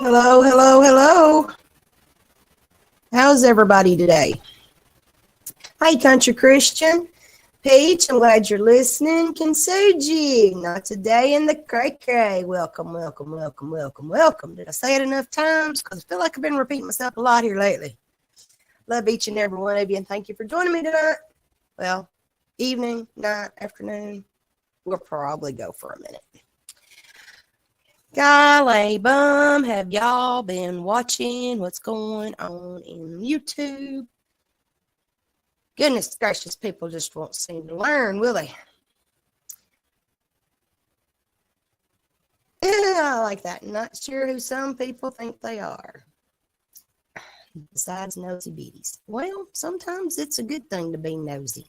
Hello, hello, hello. How's everybody today? Hi, Country Christian. Peach, I'm glad you're listening. Kinsuji, not today in the cray-cray. Welcome, welcome, welcome, welcome, welcome. Did I say it enough times? Because I feel like I've been repeating myself a lot here lately. Love each and every one of you, and thank you for joining me tonight. Well, evening, night, afternoon. We'll probably go for a minute. Golly bum, have y'all been watching what's going on in YouTube? Goodness gracious, people just won't seem to learn, will they? Yeah, I like that. Not sure who some people think they are. Besides nosy beaties. Well, sometimes it's a good thing to be nosy.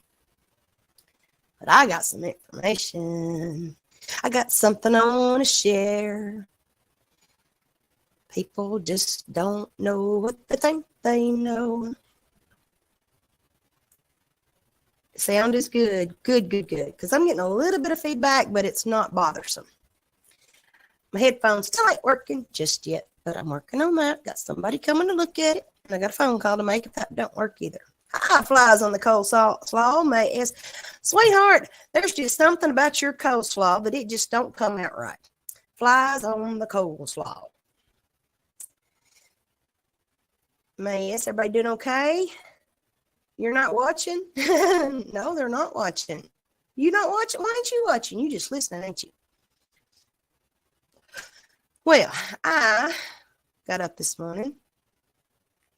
But I got some information. I got something I want to share. People just don't know what they think they know. Sound is good. Good. Because I'm getting a little bit of feedback, but it's not bothersome. My headphones still ain't working just yet, but I'm working on that. Got somebody coming to look at it, and I got a phone call to make if that don't work either. Hi, flies on the coleslaw, mate. Sweetheart, there's just something about your coleslaw that it just don't come out right. Flies on the coleslaw. Yes, everybody doing okay? You're not watching? No, they're not watching. You not watching? Why ain't you watching? You just listening, ain't you? Well, I got up this morning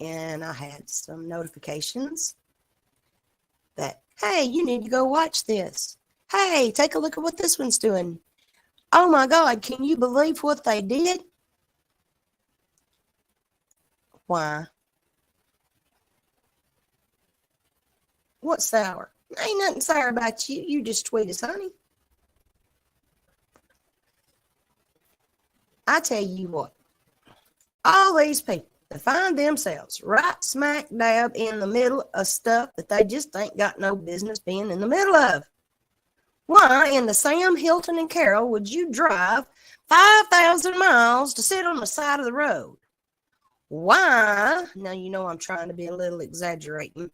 and I had some notifications that, hey, you need to go watch this. Hey, take a look at what this one's doing. Oh my God, can you believe what they did? Why? What's sour? Ain't nothing sour about you. You just sweet as honey. I tell you what, all these people that find themselves right smack dab in the middle of stuff that they just ain't got no business being in the middle of. Why in the Sam, Hilton, and Carroll would you drive 5,000 miles to sit on the side of the road? Why? Now you know I'm trying to be a little exaggerating.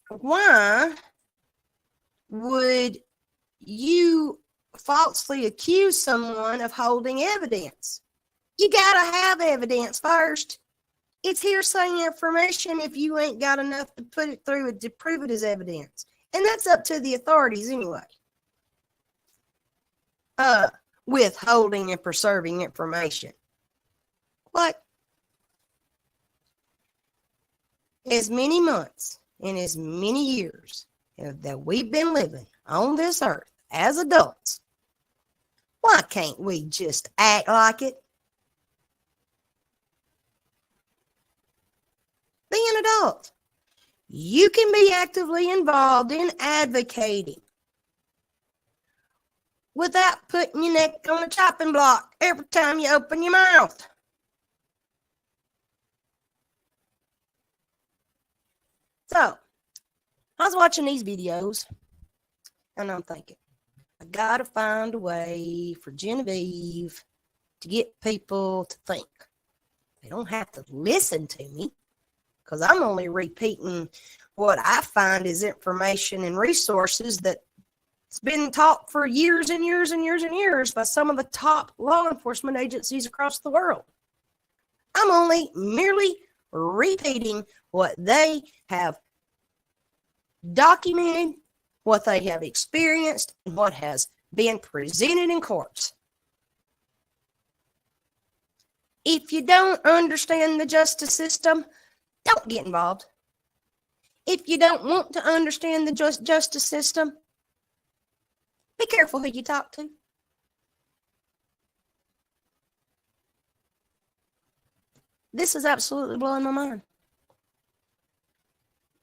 Why would you falsely accuse someone of holding evidence? You gotta have evidence first. It's hearsay information if you ain't got enough to put it through to prove it as evidence. And that's up to the authorities anyway. Withholding and preserving information. What? As many months and as many years that we've been living on this earth as adults, why can't we just act like it? Be an adult. You can be actively involved in advocating without putting your neck on a chopping block every time you open your mouth. So, I was watching these videos, and I'm thinking, I gotta find a way for Genevieve to get people to think. They don't have to listen to me, because I'm only repeating what I find is information and resources that's been taught for years and years and years and years by some of the top law enforcement agencies across the world. I'm only merely repeating what they have documented, what they have experienced, and what has been presented in courts. If you don't understand the justice system, don't get involved. If you don't want to understand the justice system, be careful who you talk to. This is absolutely blowing my mind.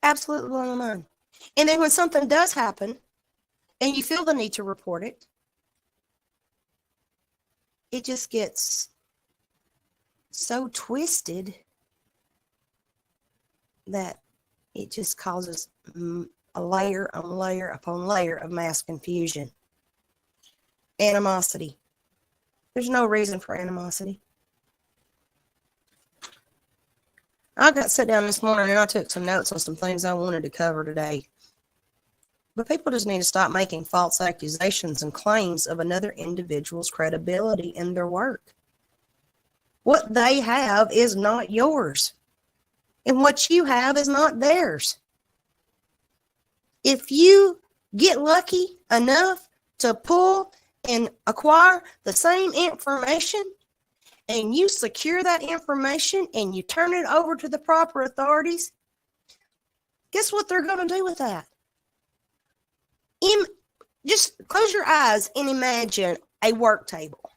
Absolutely blowing my mind. And then when something does happen and you feel the need to report it, it just gets so twisted that it just causes a layer on layer upon layer of mass confusion, animosity, There's no reason for animosity. I got sat down this morning and I took some notes on some things I wanted to cover today. But people just need to stop making false accusations and claims of another individual's credibility in their work. What they have is not yours. And what you have is not theirs. If you get lucky enough to pull and acquire the same information and you secure that information and you turn it over to the proper authorities, guess what they're going to do with that? Just close your eyes and imagine a work table.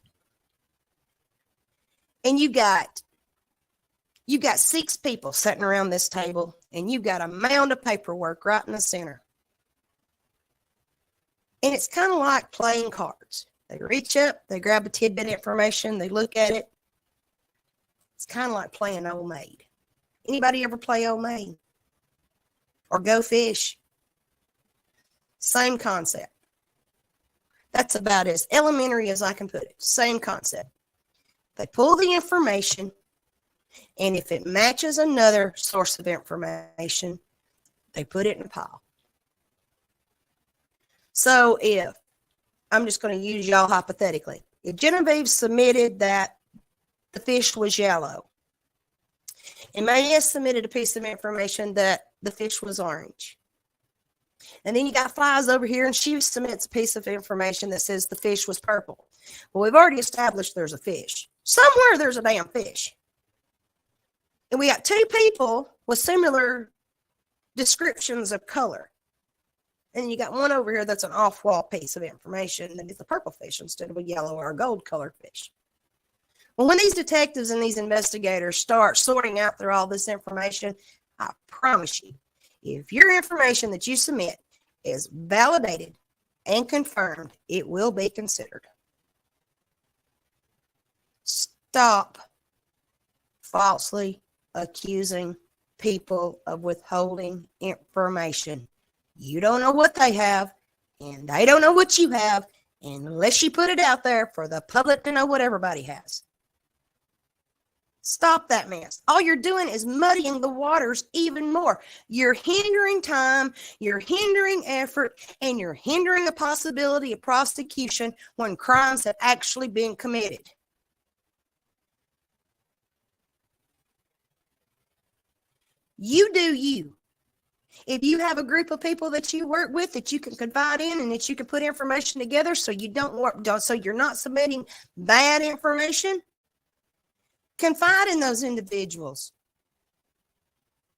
And you got 6 people sitting around this table, and you've got a mound of paperwork right in the center. And it's kind of like playing cards. They reach up, they grab a tidbit of information, they look at it. It's kind of like playing Old Maid. Anybody ever play Old Maid? Or Go Fish? Same concept. That's about as elementary as I can put it. Same concept. They pull the information, and if it matches another source of information, they put it in a pile. So if, I'm just going to use y'all hypothetically, if Genevieve submitted that the fish was yellow, and Maya submitted a piece of information that the fish was orange, and then you got Flies over here, and she submits a piece of information that says the fish was purple. Well, we've already established there's a fish. Somewhere there's a damn fish. And we got 2 people with similar descriptions of color. And you got one over here that's an off-wall piece of information that is a purple fish instead of a yellow or a gold-colored fish. Well, when these detectives and these investigators start sorting out through all this information, I promise you, if your information that you submit is validated and confirmed, it will be considered. Stop falsely accusing people of withholding information. You don't know what they have, and they don't know what you have, unless you put it out there for the public to know what everybody has. Stop that mess. All you're doing is muddying the waters even more. You're hindering time, you're hindering effort, and you're hindering the possibility of prosecution when crimes have actually been committed. You do you. If you have a group of people that you work with that you can confide in and that you can put information together so you so you're not submitting bad information, confide in those individuals.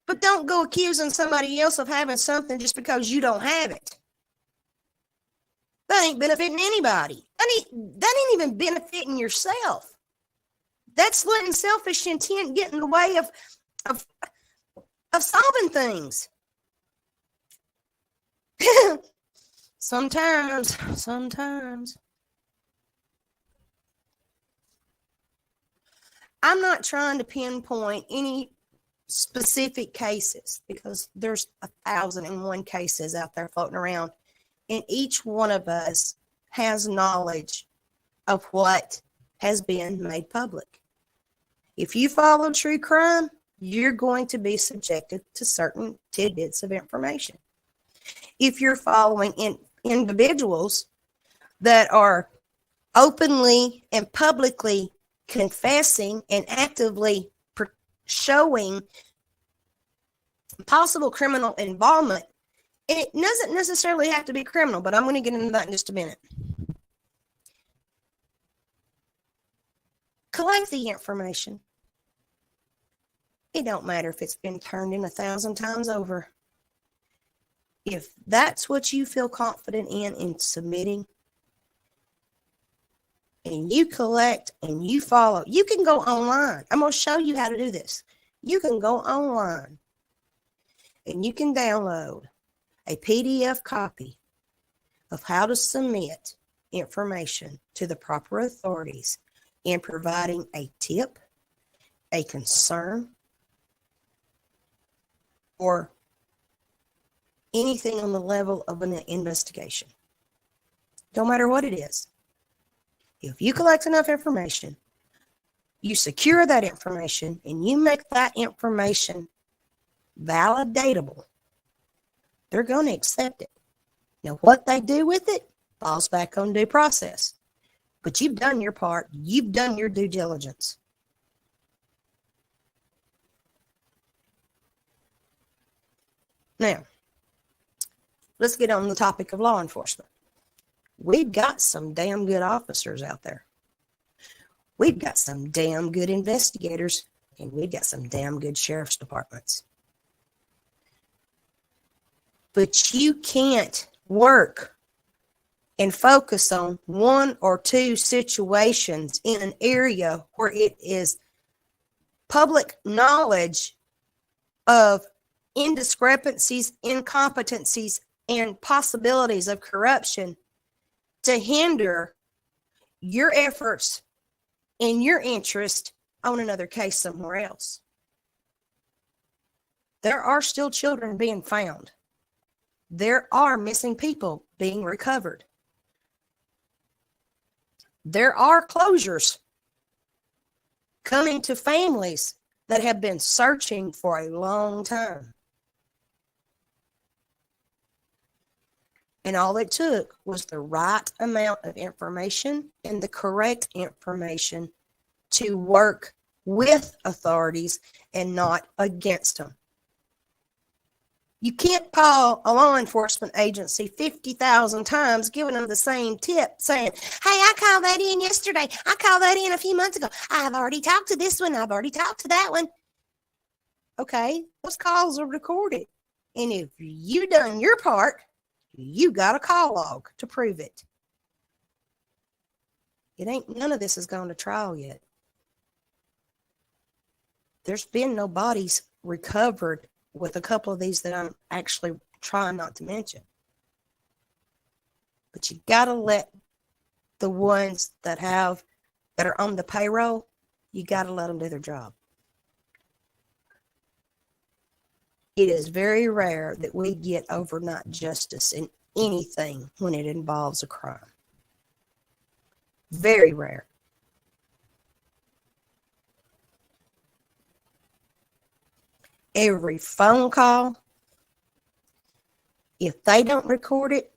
But don't go accusing somebody else of having something just because you don't have it. That ain't benefiting anybody. That ain't even benefiting yourself. That's letting selfish intent get in the way of solving things. Sometimes. I'm not trying to pinpoint any specific cases because there's 1,001 cases out there floating around, and each one of us has knowledge of what has been made public. If you follow true crime, you're going to be subjected to certain tidbits of information. If you're following individuals that are openly and publicly confessing and actively showing possible criminal involvement, it doesn't necessarily have to be criminal, but I'm going to get into that in just a minute. Collect the information. It don't matter if it's been turned in 1,000 times over. If that's what you feel confident in submitting, and you collect and you follow, you can go online. I'm going to show you how to do this. You can go online and you can download a PDF copy of how to submit information to the proper authorities in providing a tip, a concern, or anything on the level of an investigation. No matter what it is. If you collect enough information, you secure that information, and you make that information validatable, they're going to accept it. Now, what they do with it falls back on due process. But you've done your part. You've done your due diligence. Now, let's get on the topic of law enforcement. We've got some damn good officers out there. We've got some damn good investigators, and we've got some damn good sheriff's departments. But you can't work and focus on one or two situations in an area where it is public knowledge of indiscrepancies, incompetencies, and possibilities of corruption to hinder your efforts and your interest on another case somewhere else. There are still children being found. There are missing people being recovered. There are closures coming to families that have been searching for a long time. And all it took was the right amount of information and the correct information to work with authorities and not against them. You can't call a law enforcement agency 50,000 times giving them the same tip saying, hey, I called that in yesterday. I called that in a few months ago. I've already talked to this one. I've already talked to that one. Okay, those calls are recorded. And if you done your part, you got a call log to prove it. None of this has gone to trial yet. There's been no bodies recovered with a couple of these that I'm actually trying not to mention. But you got to let the ones that are on the payroll, you got to let them do their job. It is very rare that we get overnight justice in anything when it involves a crime. Very rare. Every phone call, if they don't record it,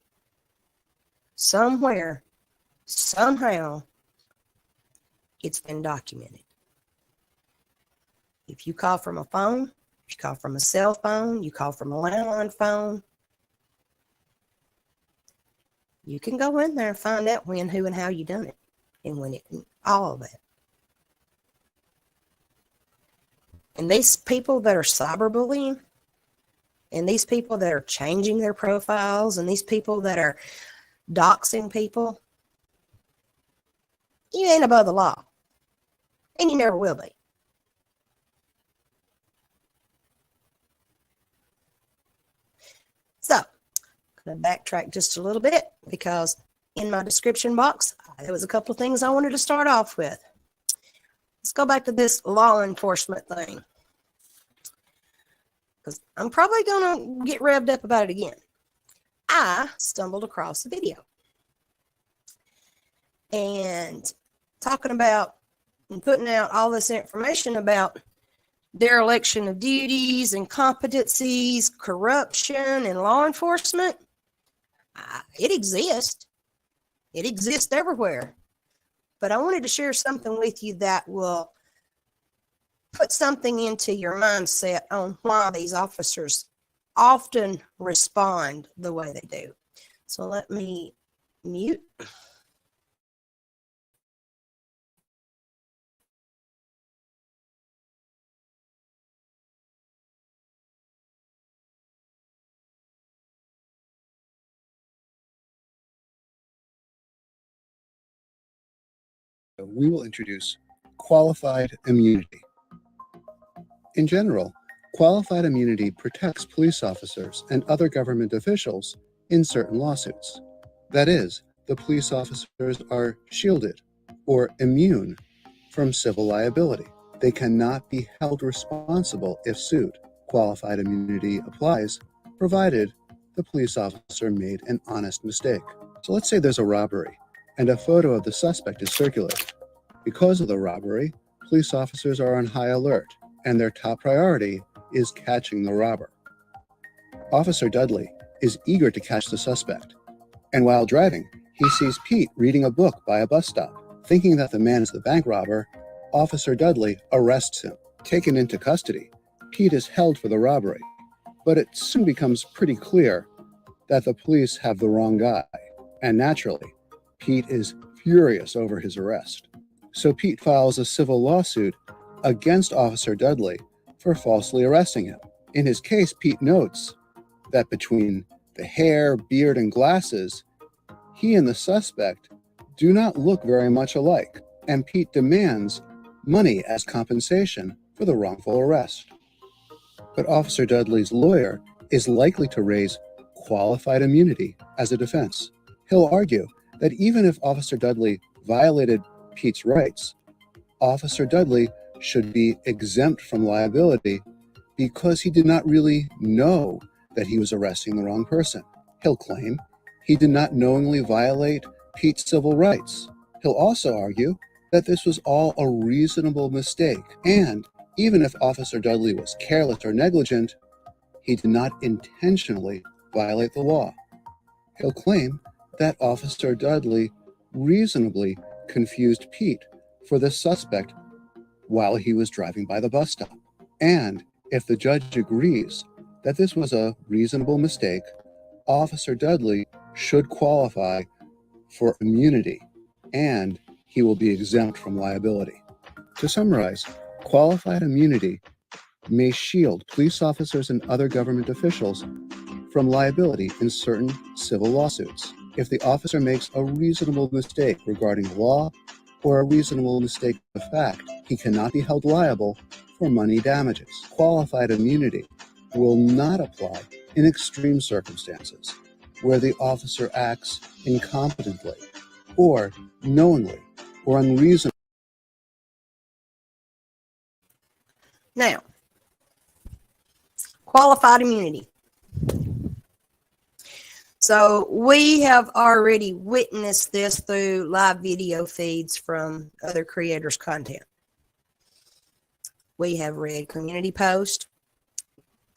somewhere, somehow, it's been documented. If you call from a phone, if you call from a cell phone, you call from a landline phone, you can go in there and find out when, who, and how you done it, and when it, all of that. And these people that are cyberbullying, and these people that are changing their profiles, and these people that are doxing people, you ain't above the law. And you never will be. So, I'm going to backtrack just a little bit because in my description box, there was a couple of things I wanted to start off with. Let's go back to this law enforcement thing, because I'm probably going to get revved up about it again. I stumbled across a video and talking about and putting out all this information about dereliction of duties, incompetencies, corruption, and law enforcement. It exists. It exists everywhere. But I wanted to share something with you that will put something into your mindset on why these officers often respond the way they do. So let me mute. We will introduce qualified immunity. In general, qualified immunity protects police officers and other government officials in certain lawsuits. That is, the police officers are shielded or immune from civil liability. They cannot be held responsible if sued. Qualified immunity applies, provided the police officer made an honest mistake. So let's say there's a robbery and a photo of the suspect is circulated. Because of the robbery, police officers are on high alert, and their top priority is catching the robber. Officer Dudley is eager to catch the suspect, and while driving, he sees Pete reading a book by a bus stop. Thinking that the man is the bank robber, Officer Dudley arrests him. Taken into custody, Pete is held for the robbery, but it soon becomes pretty clear that the police have the wrong guy, and naturally, Pete is furious over his arrest. So Pete files a civil lawsuit against Officer Dudley for falsely arresting him. In his case, Pete notes that between the hair, beard, and glasses, he and the suspect do not look very much alike, and Pete demands money as compensation for the wrongful arrest. But Officer Dudley's lawyer is likely to raise qualified immunity as a defense. He'll argue that even if Officer Dudley violated Pete's rights, Officer Dudley should be exempt from liability because he did not really know that he was arresting the wrong person. He'll claim he did not knowingly violate Pete's civil rights. He'll also argue that this was all a reasonable mistake, and even if Officer Dudley was careless or negligent, he did not intentionally violate the law. He'll claim that Officer Dudley reasonably confused Pete for the suspect while he was driving by the bus stop. And if the judge agrees that this was a reasonable mistake, Officer Dudley should qualify for immunity, and he will be exempt from liability. To summarize, qualified immunity may shield police officers and other government officials from liability in certain civil lawsuits. If the officer makes a reasonable mistake regarding the law or a reasonable mistake of fact, he cannot be held liable for money damages. Qualified immunity will not apply in extreme circumstances where the officer acts incompetently or knowingly or unreasonably. Now, qualified immunity. So we have already witnessed this through live video feeds from other creators' content. We have read community posts.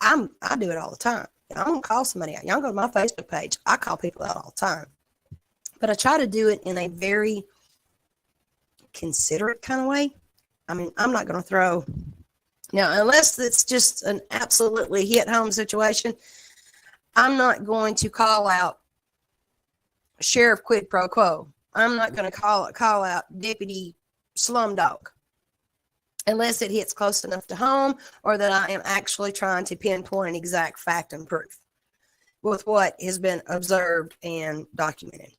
I do it all the time. I'm going to call somebody out. Y'all go to my Facebook page. I call people out all the time. But I try to do it in a very considerate kind of way. I mean, I'm not going to throw... Now, unless it's just an absolutely hit-home situation, I'm not going to call out Sheriff Quid Pro Quo. I'm not going to call out Deputy Slumdog unless it hits close enough to home or that I am actually trying to pinpoint an exact fact and proof with what has been observed and documented.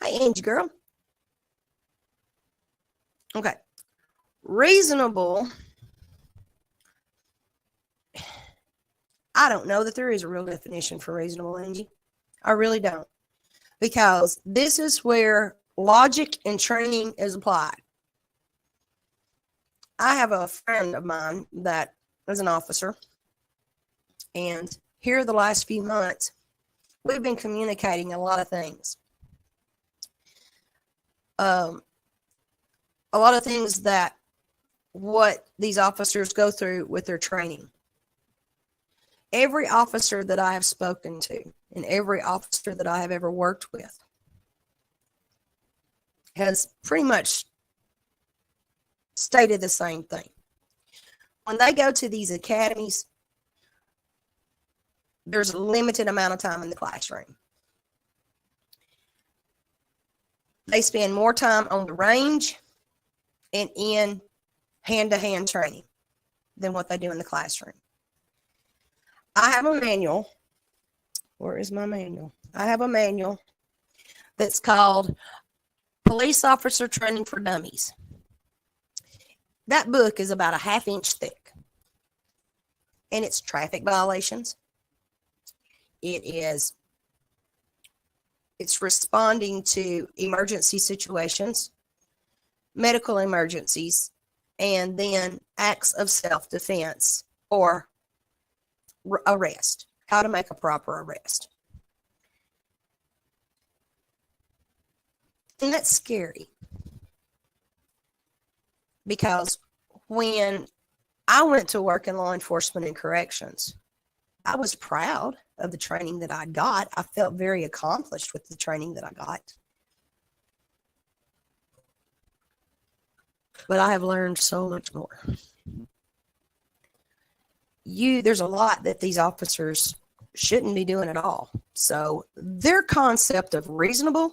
Hey, Angie girl. Okay. Reasonable. I don't know that there is a real definition for reasonable, Angie. I really don't. Because this is where logic and training is applied. I have a friend of mine that is an officer. And here the last few months, we've been communicating a lot of things. A lot of things that what these officers go through with their training. Every officer that I have spoken to and every officer that I have ever worked with has pretty much stated the same thing. When they go to these academies, there's a limited amount of time in the classroom. They spend more time on the range and in hand-to-hand training than what they do in the classroom. I have a manual. Where is my manual? I have a manual that's called Police Officer Training for Dummies. That book is about a half-inch thick. And it's traffic violations. It's responding to emergency situations, medical emergencies, and then acts of self-defense or arrest. How to make a proper arrest. And that's scary because when I went to work in law enforcement and corrections, I was proud of the training that I got. I felt very accomplished with the training that I got. But I have learned so much more. There's a lot that these officers shouldn't be doing at all. So their concept of reasonable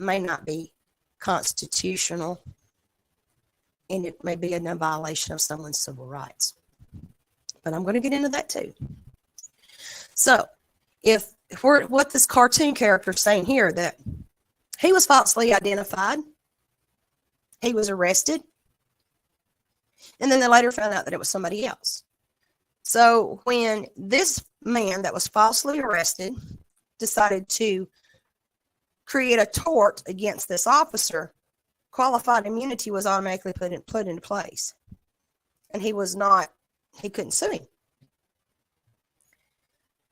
may not be constitutional, and it may be a violation of someone's civil rights. But I'm going to get into that too. So if what this cartoon character is saying here, that he was falsely identified, he was arrested, and then they later found out that it was somebody else. So when this man that was falsely arrested decided to create a tort against this officer, qualified immunity was automatically put into place. And he couldn't sue him.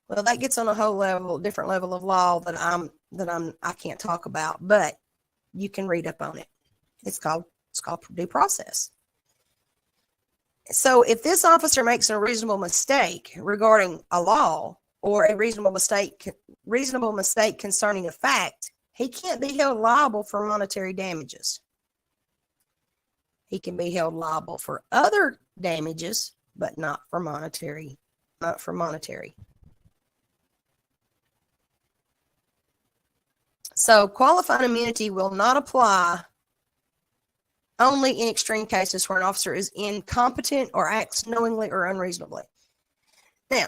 Well, that gets on a whole different level of law that I can't talk about, but you can read up on it. It's called due process. So if this officer makes a reasonable mistake regarding a law or a reasonable mistake concerning a fact, he can't be held liable for monetary damages. He can be held liable for other damages, but not for monetary. So qualified immunity will not apply only in extreme cases where an officer is incompetent or acts knowingly or unreasonably. Now,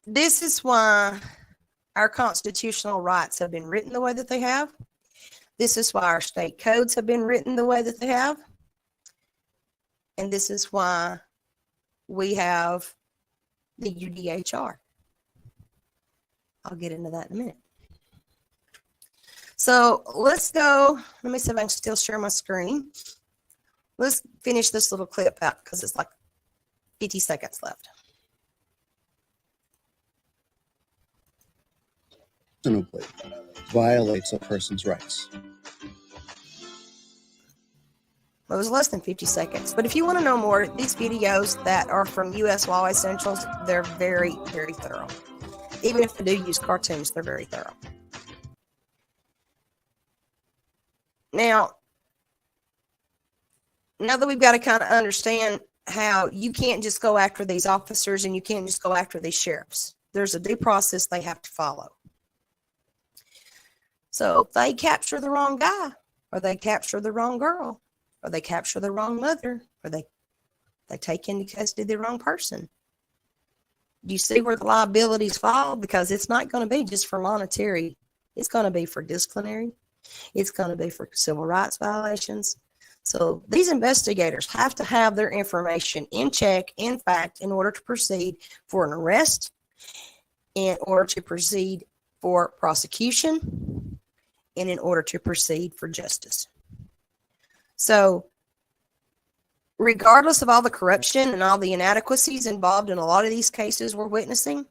this is why our constitutional rights have been written the way that they have. This is why our state codes have been written the way that they have. And this is why we have the UDHR. I'll get into that in a minute. So let's go. Let me see if I can still share my screen. Let's finish this little clip out because it's like 50 seconds left. Reasonably violates a person's rights. It was less than 50 seconds. But if you want to know more, these videos that are from U.S. Law Essentials, they're very, very thorough. Even if they do use cartoons, they're very thorough. Now that we've got to kind of understand how you can't just go after these officers and you can't just go after these sheriffs. There's a due process they have to follow. So if they capture the wrong guy, or they capture the wrong girl, or they capture the wrong mother, or they take into custody the wrong person, do you see where the liabilities fall? Because it's not going to be just for monetary. It's going to be for disciplinary. It's going to be for civil rights violations. So these investigators have to have their information in check, in fact, in order to proceed for an arrest, in order to proceed for prosecution, and in order to proceed for justice. So regardless of all the corruption and all the inadequacies involved in a lot of these cases we're witnessing,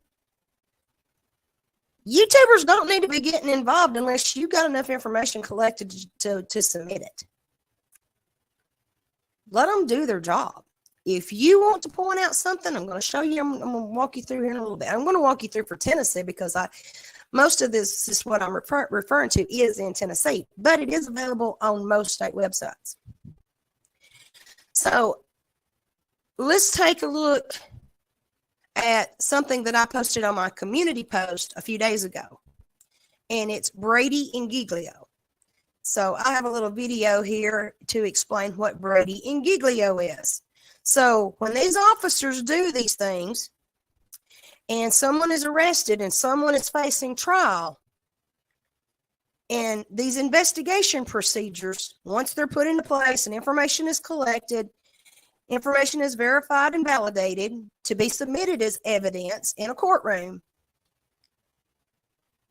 YouTubers don't need to be getting involved unless you got enough information collected to submit it. Let them do their job. If you want to point out something, I'm going to show you. I'm going to walk you through here in a little bit. I'm going to walk you through for Tennessee because most of this is what I'm referring to is in Tennessee, but it is available on most state websites. So let's take a look at something that I posted on my community post a few days ago, and it's Brady and Giglio. So I have a little video here to explain what Brady and Giglio is. So when these officers do these things and someone is arrested and someone is facing trial, and these investigation procedures, once they're put into place and information is collected, information is verified and validated to be submitted as evidence in a courtroom,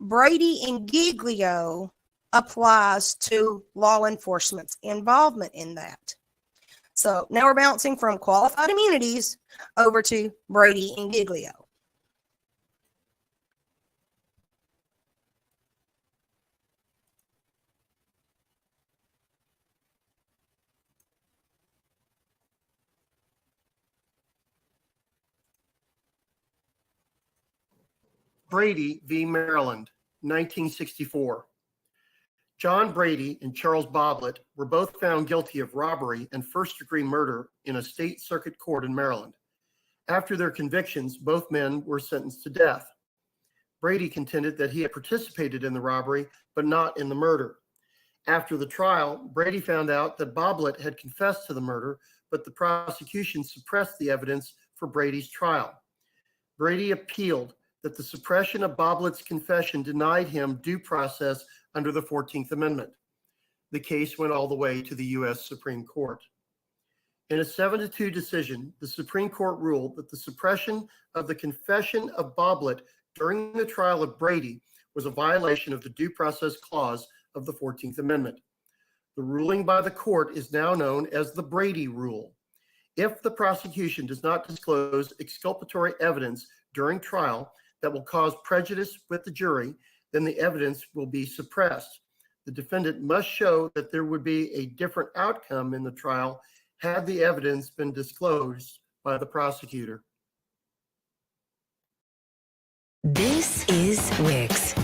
Brady and Giglio applies to law enforcement's involvement in that. So now we're bouncing from qualified immunities over to Brady and Giglio. Brady v. Maryland, 1964. John Brady and Charles Boblet were both found guilty of robbery and first-degree murder in a state circuit court in Maryland. After their convictions, both men were sentenced to death. Brady contended that he had participated in the robbery, but not in the murder. After the trial, Brady found out that Boblet had confessed to the murder, but the prosecution suppressed the evidence for Brady's trial. Brady appealed that the suppression of Boblet's confession denied him due process under the 14th Amendment. The case went all the way to the U.S. Supreme Court. In a 7-2 decision, the Supreme Court ruled that the suppression of the confession of Boblet during the trial of Brady was a violation of the Due Process Clause of the 14th Amendment. The ruling by the court is now known as the Brady Rule. If the prosecution does not disclose exculpatory evidence during trial that will cause prejudice with the jury, then the evidence will be suppressed. The defendant must show that there would be a different outcome in the trial had the evidence been disclosed by the prosecutor. This is Wix.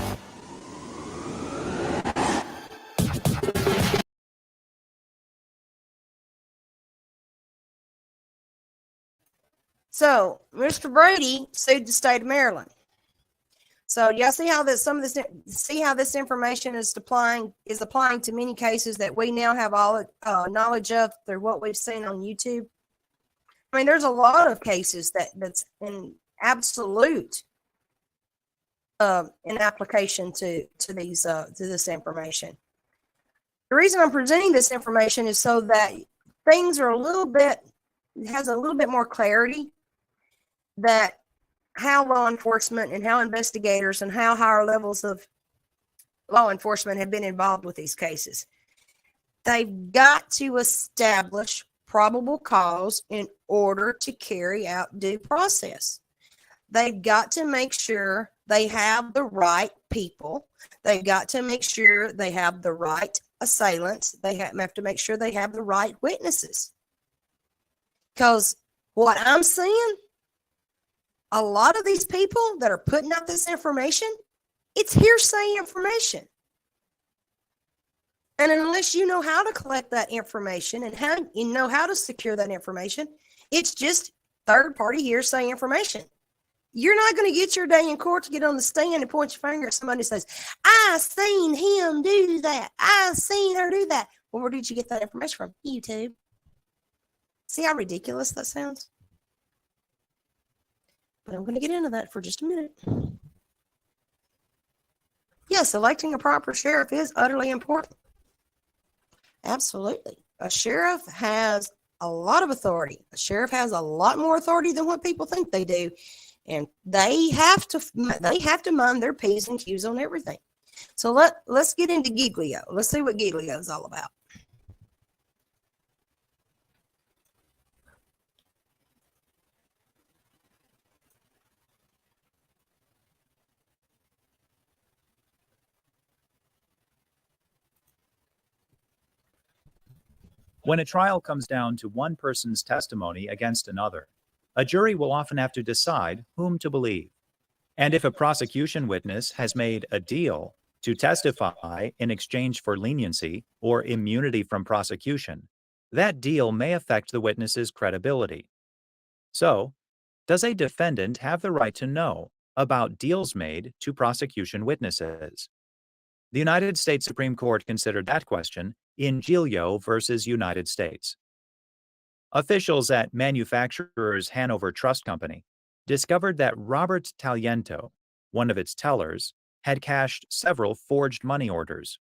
So, Mr. Brady sued the state of Maryland. So, y'all see how this information is applying to many cases that we now have all knowledge of through what we've seen on YouTube. I mean, there's a lot of cases that's in absolute in application to this information. The reason I'm presenting this information is so that things are has a little bit more clarity, that how law enforcement and how investigators and how higher levels of law enforcement have been involved with these cases. They've got to establish probable cause in order to carry out due process. They've got to make sure they have the right people. They've got to make sure they have the right assailants. They have to make sure they have the right witnesses. Because what I'm seeing, a lot of these people that are putting out this information, it's hearsay information. And unless you know how to collect that information and how you know how to secure that information, it's just third-party hearsay information. You're not going to get your day in court to get on the stand and point your finger at somebody who says, I seen him do that. I seen her do that. Well, where did you get that information from? YouTube. See how ridiculous that sounds? But I'm going to get into that for just a minute. Yes, electing a proper sheriff is utterly important. Absolutely. A sheriff has a lot of authority. A sheriff has a lot more authority than what people think they do. And they have to mind their P's and Q's on everything. So let's get into Giglio. Let's see what Giglio is all about. When a trial comes down to one person's testimony against another, a jury will often have to decide whom to believe. And if a prosecution witness has made a deal to testify in exchange for leniency or immunity from prosecution, that deal may affect the witness's credibility. So, does a defendant have the right to know about deals made to prosecution witnesses? The United States Supreme Court considered that question in Giglio versus United States. Officials at manufacturer's Hanover Trust Company discovered that Robert Taliento, one of its tellers, had cashed several forged money orders.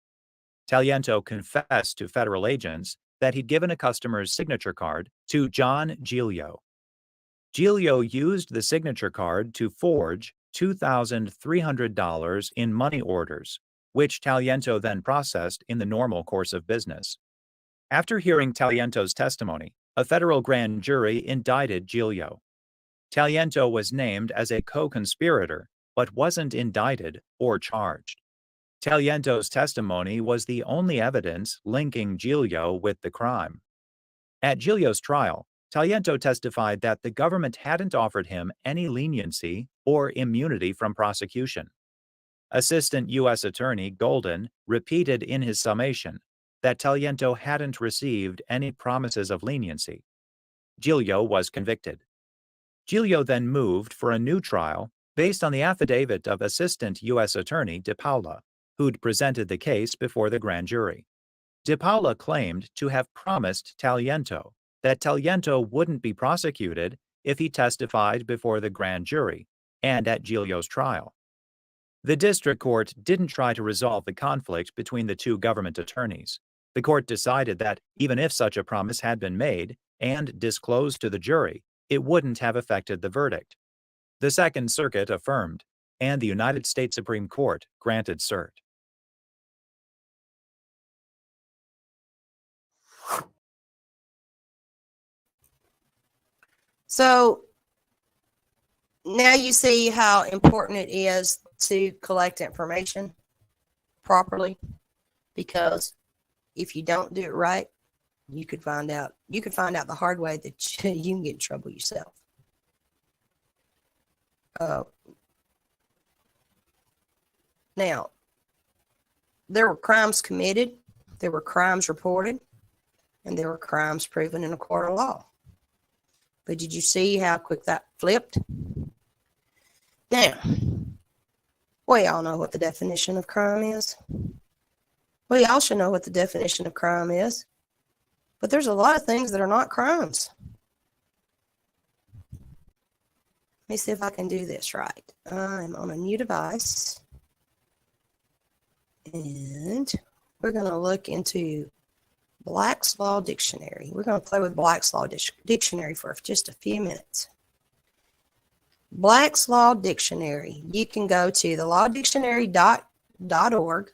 Taliento confessed to federal agents that he'd given a customer's signature card to John Giglio. Giglio used the signature card to forge $2,300 in money orders, which Taliento then processed in the normal course of business. After hearing Taliento's testimony, a federal grand jury indicted Giglio. Taliento was named as a co-conspirator, but wasn't indicted or charged. Taliento's testimony was the only evidence linking Giglio with the crime. At Giglio's trial, Taliento testified that the government hadn't offered him any leniency or immunity from prosecution. Assistant U.S. Attorney Golden repeated in his summation that Taliento hadn't received any promises of leniency. Giglio was convicted. Giglio then moved for a new trial based on the affidavit of Assistant U.S. Attorney De Paula, who'd presented the case before the grand jury. De Paula claimed to have promised Taliento that Taliento wouldn't be prosecuted if he testified before the grand jury and at Giglio's trial. The district court didn't try to resolve the conflict between the two government attorneys. The court decided that even if such a promise had been made and disclosed to the jury, it wouldn't have affected the verdict. The Second Circuit affirmed, and the United States Supreme Court granted cert. So now you see how important it is to collect information properly, because if you don't do it right, you could find out the hard way that you can get in trouble yourself. Now, there were crimes committed, there were crimes reported, and there were crimes proven in a court of law. But did you see how quick that flipped? Now, we all know what the definition of crime is. We all should know what the definition of crime is. But there's a lot of things that are not crimes. Let me see if I can do this right. I'm on a new device. And we're going to look into Black's Law Dictionary. We're going to play with Black's Law Dictionary for just a few minutes. Black's Law Dictionary. You can go to the lawdictionary.org.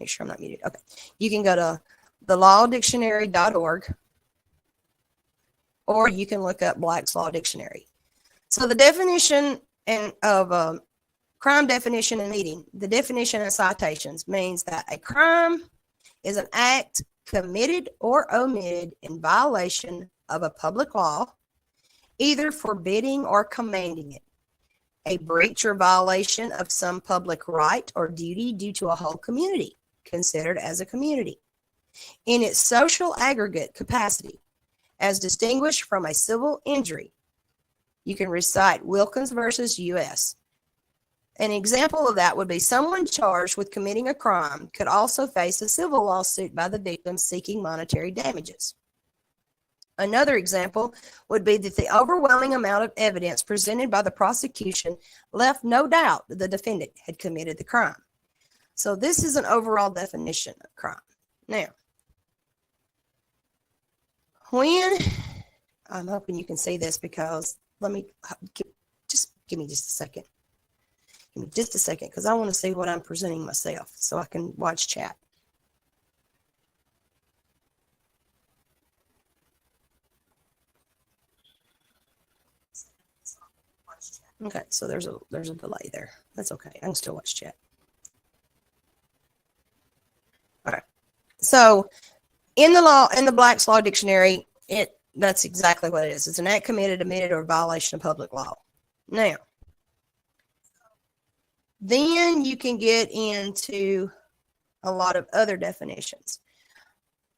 Make sure I'm not muted. Okay. You can go to the lawdictionary.org, or you can look up Black's Law Dictionary. So the definition of crime definition and meeting, the definition and citations means that a crime is an act committed or omitted in violation of a public law, either forbidding or commanding it, a breach or violation of some public right or duty due to a whole community, considered as a community, in its social aggregate capacity, as distinguished from a civil injury. You can recite Wilkins versus U.S. An example of that would be someone charged with committing a crime could also face a civil lawsuit by the victim seeking monetary damages. Another example would be that the overwhelming amount of evidence presented by the prosecution left no doubt that the defendant had committed the crime. So this is an overall definition of crime. Now, I'm hoping you can see this, because just give me just a second. Give me just a second, because I want to see what I'm presenting myself so I can watch chat. Okay, so there's a delay there. That's okay. I can still watch chat. All right. So in the Black's Law Dictionary, that's exactly what it is. It's an act committed, omitted, or violation of public law. Now, then you can get into a lot of other definitions.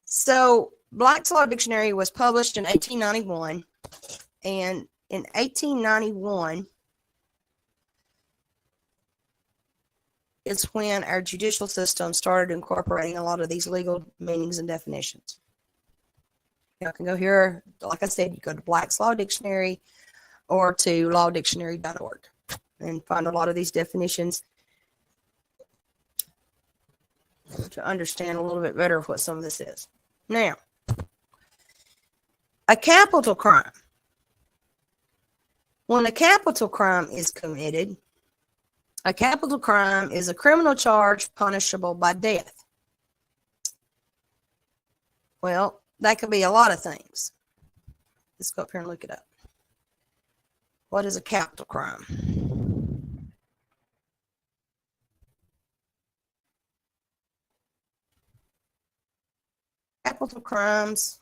So Black's Law Dictionary was published in 1891, and in 1891 is when our judicial system started incorporating a lot of these legal meanings and definitions. You can go here, like I said, you go to Black's Law Dictionary or to lawdictionary.org and find a lot of these definitions to understand a little bit better what some of this is. Now, a capital crime. When a capital crime is committed, a capital crime is a criminal charge punishable by death. Well, that could be a lot of things. Let's go up here and look it up. What is a capital crime? Capital crimes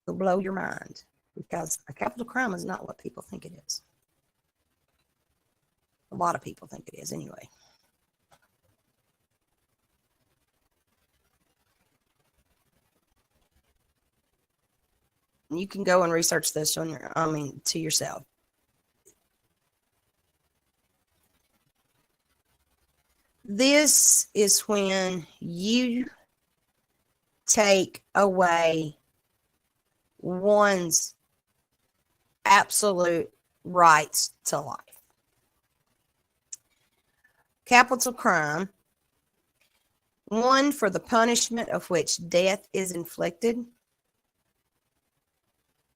It'll blow your mind because a capital crime is not what people think it is. A lot of people think it is anyway. You can go and research this on your, to yourself. This is when you take away one's absolute rights to life. Capital crime, one for the punishment of which death is inflicted,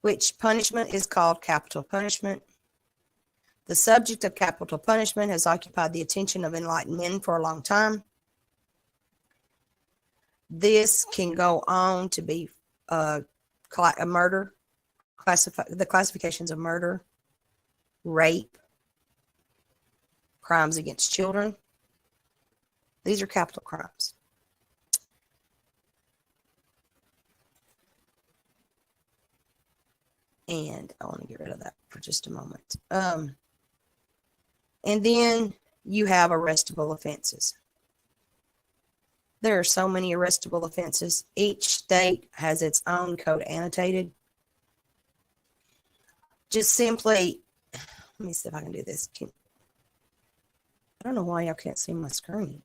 which punishment is called capital punishment. The subject of capital punishment has occupied the attention of enlightened men for a long time. This can go on to be a murder, the classifications of murder, rape, crimes against children. These are capital crimes. And I want to get rid of that for just a moment. And then you have arrestable offenses. There are so many arrestable offenses. Each state has its own code annotated. Just simply, let me see if I can do this. I don't know why y'all can't see my screen.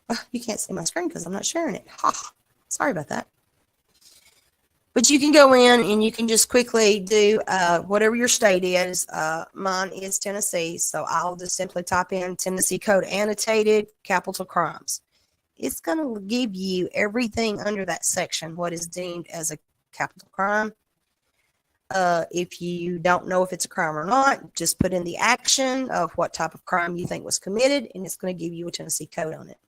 Oh, you can't see my screen because I'm not sharing it. Ha, sorry about that. But you can go in and you can just quickly do whatever your state is. Mine is Tennessee, so I'll just simply type in Tennessee Code Annotated Capital Crimes. It's going to give you everything under that section, what is deemed as a capital crime. If you don't know if it's a crime or not, just put in the action of what type of crime you think was committed, and it's going to give you a Tennessee code on it.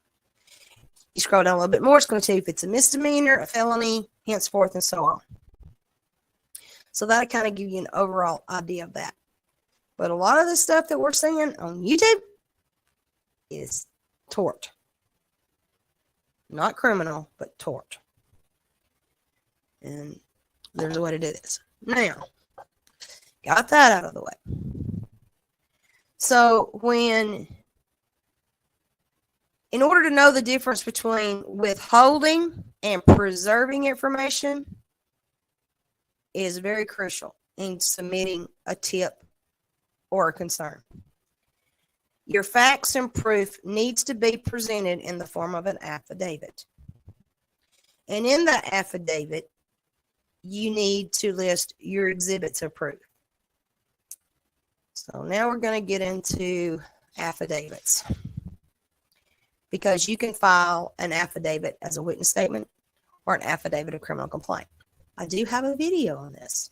You scroll down a little bit more, it's going to tell you if it's a misdemeanor, a felony, henceforth, and so on. So that'll kind of give you an overall idea of that. But a lot of the stuff that we're seeing on YouTube is tort. Not criminal, but tort. And there's what it is. Now, got that out of the way. So in order to know the difference between withholding and preserving information is very crucial in submitting a tip or a concern. Your facts and proof needs to be presented in the form of an affidavit. And in that affidavit, you need to list your exhibits of proof. So now we're going to get into affidavits. Because you can file an affidavit as a witness statement or an affidavit of criminal complaint. I do have a video on this.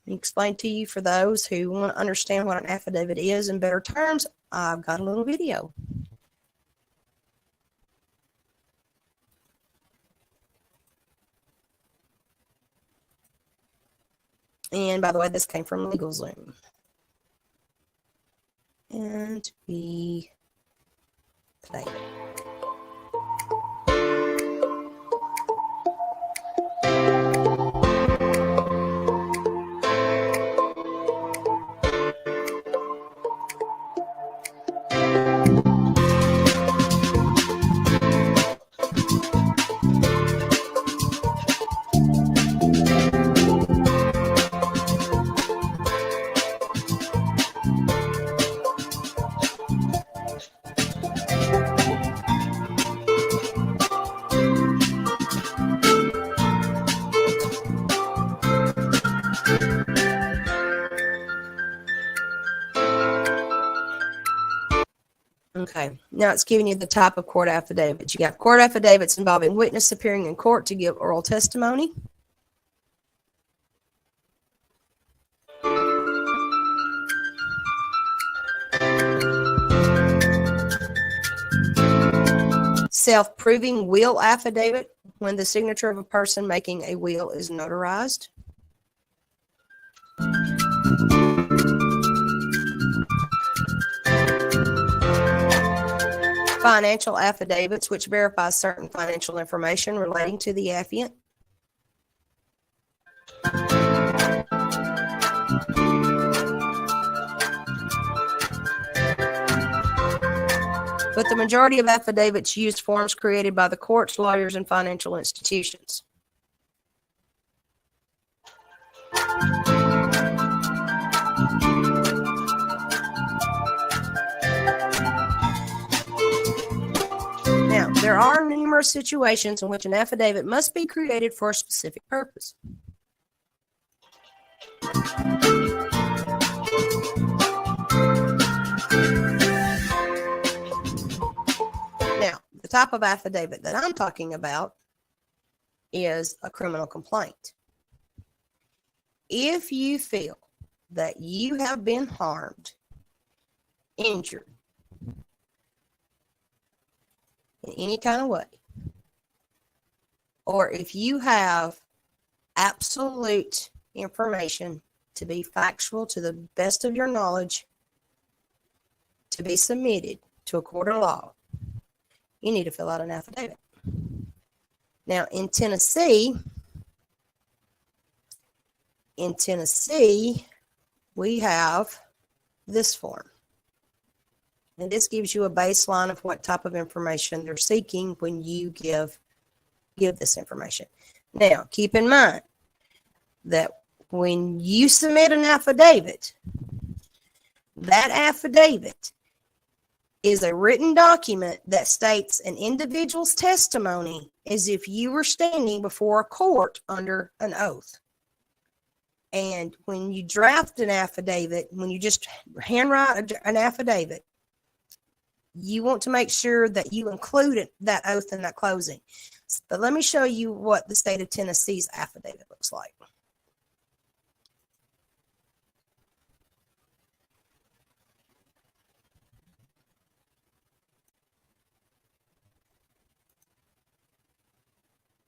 Let me explain to you for those who want to understand what an affidavit is in better terms. I've got a little video. And by the way, this came from LegalZoom. And we play. Okay, now it's giving you the type of court affidavits. You got court affidavits involving witness appearing in court to give oral testimony. Self-proving will affidavit, when the signature of a person making a will is notarized. Financial affidavits, which verify certain financial information relating to the affiant. But the majority of affidavits use forms created by the courts, lawyers, and financial institutions. Now, there are numerous situations in which an affidavit must be created for a specific purpose. Now, the type of affidavit that I'm talking about is a criminal complaint. If you feel that you have been harmed, injured in any kind of way, or if you have absolute information to be factual to the best of your knowledge to be submitted to a court of law, you need to fill out an affidavit. Now, in Tennessee, we have this form. And this gives you a baseline of what type of information they're seeking when you give this information. Now, keep in mind that when you submit an affidavit, that affidavit is a written document that states an individual's testimony as if you were standing before a court under an oath. And when you draft an affidavit, when you just handwrite an affidavit, you want to make sure that you include that oath in that closing. But let me show you what the state of Tennessee's affidavit looks like.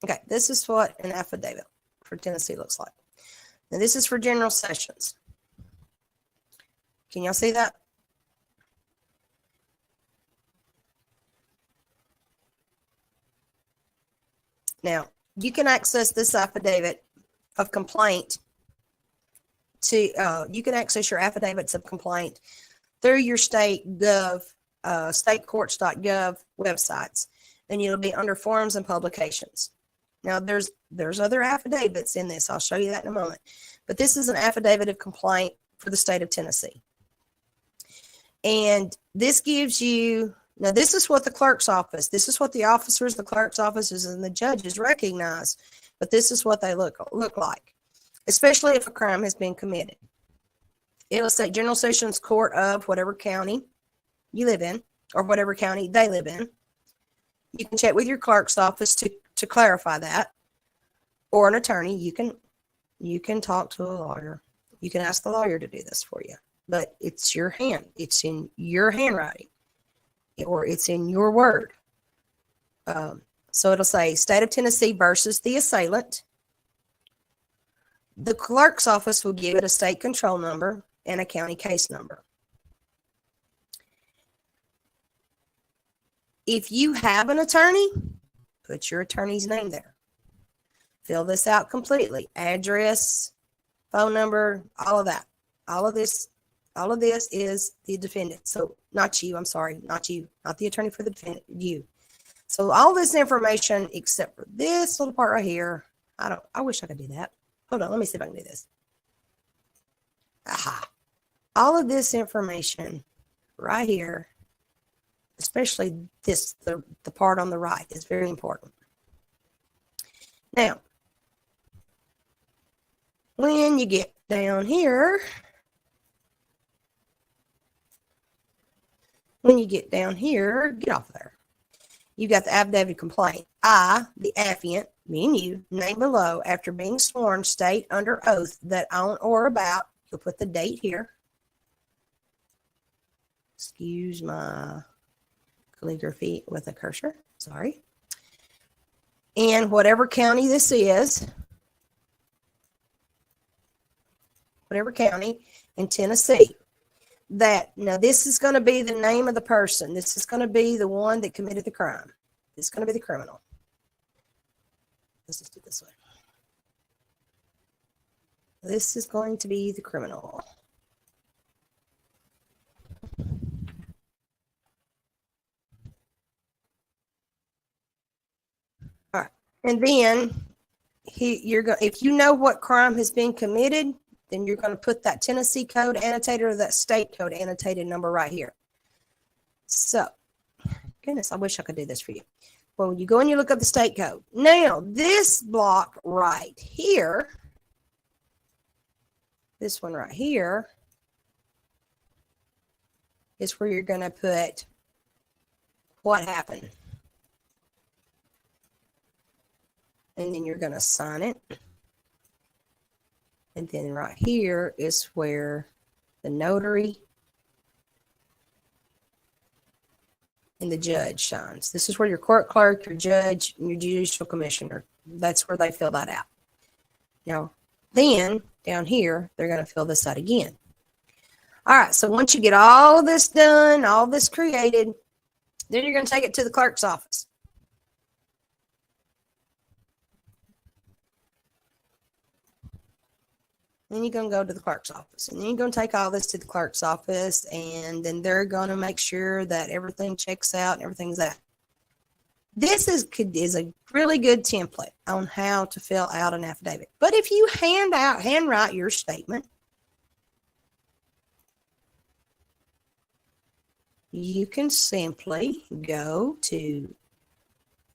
Okay, this is what an affidavit for Tennessee looks like. Now, this is for general sessions. Can y'all see that? Now, you can access this affidavit of complaint you can access your affidavits of complaint through your state gov, statecourts.gov websites, and it'll be under forms and publications. Now, there's other affidavits in this. I'll show you that in a moment. But this is an affidavit of complaint for the state of Tennessee. And this gives you, now this is what the clerk's office, this is what the officers, the clerk's offices, and the judges recognize. But this is what they look like, especially if a crime has been committed. It'll say General Sessions Court of whatever county you live in, or whatever county they live in. You can check with your clerk's office to clarify that, or an attorney. You can talk to a lawyer. You can ask the lawyer to do this for you, but it's your hand. It's in your handwriting, or it's in your word. So it'll say State of Tennessee versus the assailant. The clerk's office will give it a state control number and a county case number. If you have an attorney, put your attorney's name there. Fill this out completely. Address, phone number, all of that. All of this is the defendant. So not you, I'm sorry, not you, not the attorney for the defendant, you. So all this information except for this little part right here, I wish I could do that. Hold on, let me see if I can do this. Aha. All of this information right here, especially this, the part on the right, is very important. Now, when you get down here, get off there. You got the affidavit complaint. I, the affiant, me and you, name below, after being sworn, state under oath that on or about, you'll put the date here. Excuse my calligraphy with a cursor, sorry. And whatever county this is, whatever county in Tennessee, that, now this is going to be the name of the person. This is going to be the one that committed the crime. This is going to be the criminal. Let's just do it this way. This is going to be the criminal. All right. And then if you know what crime has been committed, then you're going to put that Tennessee code annotated or that state code annotated number right here. So, goodness, I wish I could do this for you. Well, you go and you look up the state code. Now, this block right here, this one right here, is where you're going to put what happened. And then you're going to sign it. And then right here is where the notary and the judge signs. This is where your court clerk, your judge, and your judicial commissioner, that's where they fill that out. Now, then down here, they're going to fill this out again. All right, so once you get all this done, all this created, then you're going to take it to the clerk's office. Then you're going to go to the clerk's office. And then you're going to take all this to the clerk's office, and then they're going to make sure that everything checks out and everything's out. This is a really good template on how to fill out an affidavit. But if you handwrite your statement, you can simply go to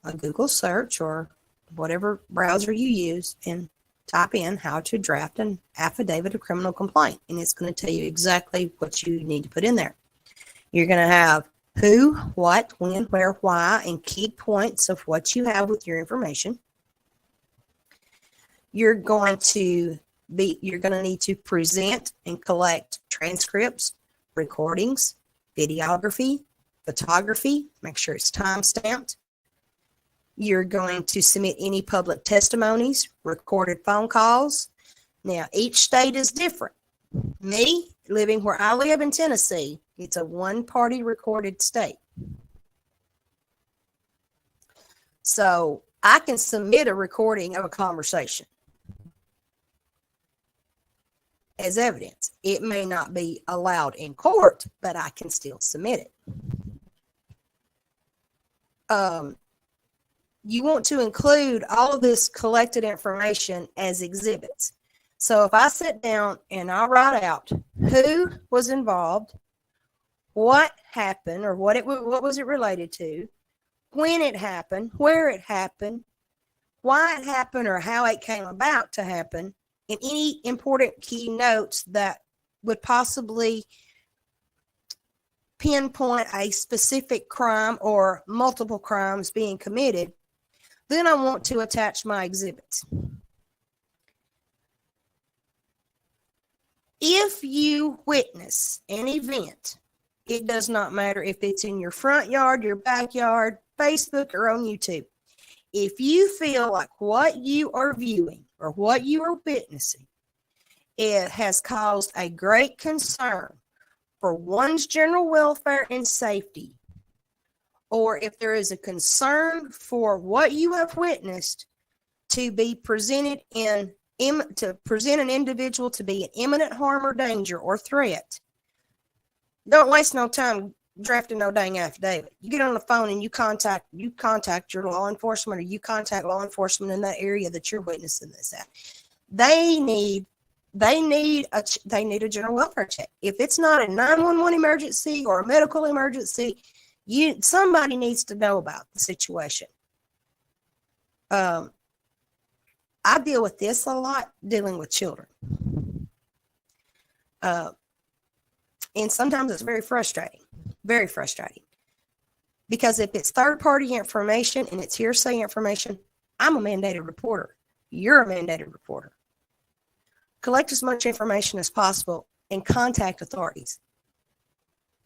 a Google search or whatever browser you use and type in how to draft an affidavit of criminal complaint, and it's going to tell you exactly what you need to put in there. You're going to have who, what, when, where, why, and key points of what you have with your information. You're going to need to present and collect transcripts, recordings, videography, photography, make sure it's time-stamped. You're going to submit any public testimonies, recorded phone calls. Now, each state is different. Me, living where I live in Tennessee, it's a one-party recorded state. So I can submit a recording of a conversation as evidence. It may not be allowed in court, but I can still submit it. You want to include all of this collected information as exhibits. So if I sit down and I write out who was involved, what happened, or what was it related to, when it happened, where it happened, why it happened, or how it came about to happen, and any important key notes that would possibly pinpoint a specific crime or multiple crimes being committed, then I want to attach my exhibits. If you witness an event, it does not matter if it's in your front yard, your backyard, Facebook, or on YouTube. If you feel like what you are viewing or what you are witnessing, it has caused a great concern for one's general welfare and safety, or if there is a concern for what you have witnessed to be presented to present an individual to be in imminent harm or danger or threat, don't waste no time drafting no dang affidavit. You get on the phone and you contact your law enforcement, or you contact law enforcement in that area that you're witnessing this at. They need a general welfare check. If it's not a 911 emergency or a medical emergency, somebody needs to know about the situation. I deal with this a lot, dealing with children. And sometimes it's very frustrating, because if it's third-party information and it's hearsay information, I'm a mandated reporter. You're a mandated reporter. Collect as much information as possible and contact authorities.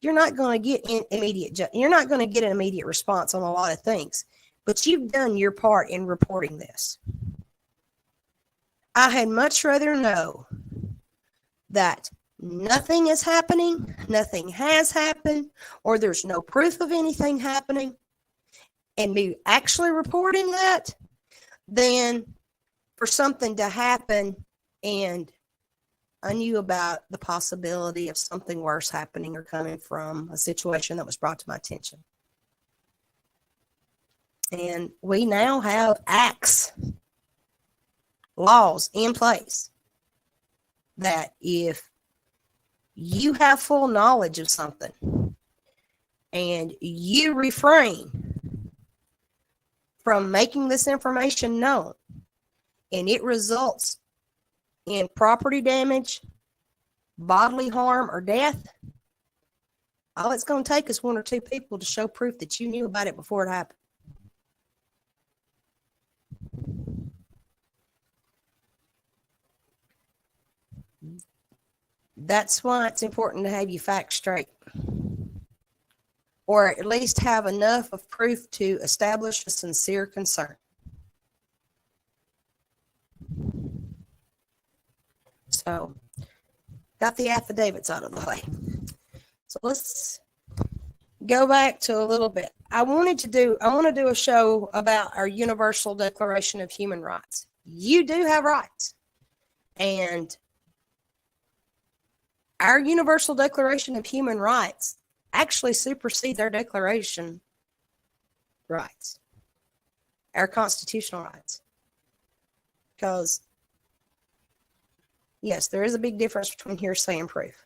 You're not going to get an immediate response on a lot of things, but you've done your part in reporting this. I had much rather know that nothing is happening, nothing has happened, or there's no proof of anything happening, and me actually reporting that, than for something to happen and I knew about the possibility of something worse happening or coming from a situation that was brought to my attention. And we now have acts, laws in place that if you have full knowledge of something and you refrain from making this information known and it results in property damage, bodily harm, or death, all it's going to take is one or two people to show proof that you knew about it before it happened. That's why it's important to have your facts straight, or at least have enough of proof to establish a sincere concern. So, got the affidavits out of the way. So let's go back to a little bit. I want to do a show about our Universal Declaration of Human Rights. You do have rights. And our Universal Declaration of Human Rights actually supersedes our Declaration rights, our constitutional rights. Because, yes, there is a big difference between hearsay and proof.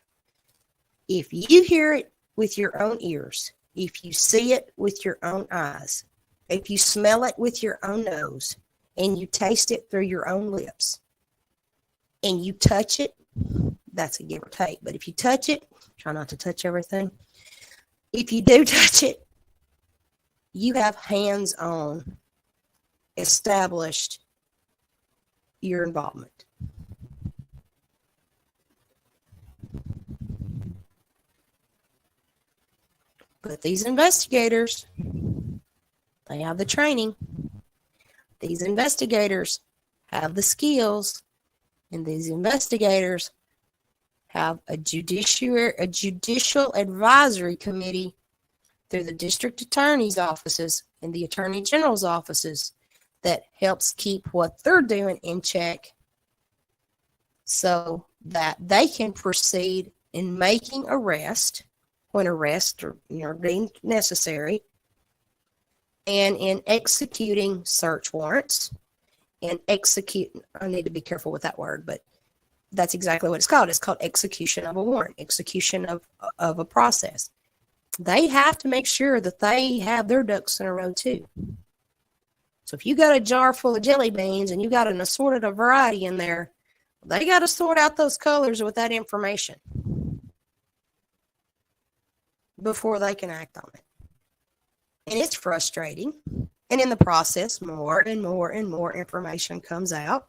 If you hear it with your own ears, if you see it with your own eyes, if you smell it with your own nose, and you taste it through your own lips, and you touch it, that's a give or take. But if you touch it, try not to touch everything. If you do touch it, you have hands-on established your involvement. But these investigators, they have the training. These investigators have the skills, and these investigators have a judicial advisory committee through the district attorney's offices and the attorney general's offices that helps keep what they're doing in check so that they can proceed in making arrest when arrests are deemed necessary, and in executing search warrants, and I need to be careful with that word, but that's exactly what it's called. It's called execution of a warrant, execution of a process. They have to make sure that they have their ducks in a row too. So if you got a jar full of jelly beans and you got an assorted variety in there, they got to sort out those colors with that information before they can act on it. And it's frustrating. And in the process, more and more and more information comes out.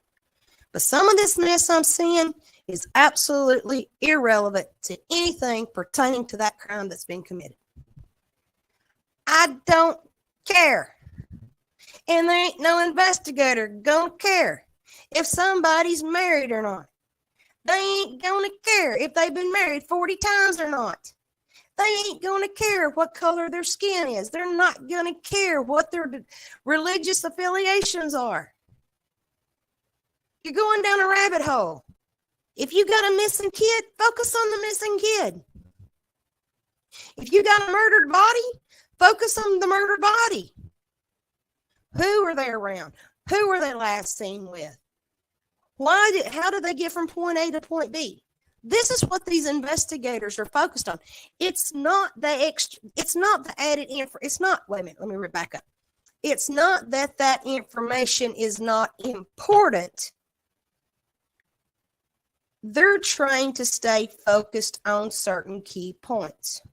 But some of this mess I'm seeing is absolutely irrelevant to anything pertaining to that crime that's been committed. I don't care. And there ain't no investigator gonna care if somebody's married or not. They ain't gonna care if they've been married 40 times or not. They ain't going to care what color their skin is. They're not going to care what their religious affiliations are. You're going down a rabbit hole. If you got a missing kid, focus on the missing kid. If you got a murdered body, focus on the murdered body. Who are they around? Who were they last seen with? How did they get from point A to point B? This is what these investigators are focused on. It's not the added info. It's not, wait a minute, let me back up. It's not that information is not important. They're trying to stay focused on certain key points.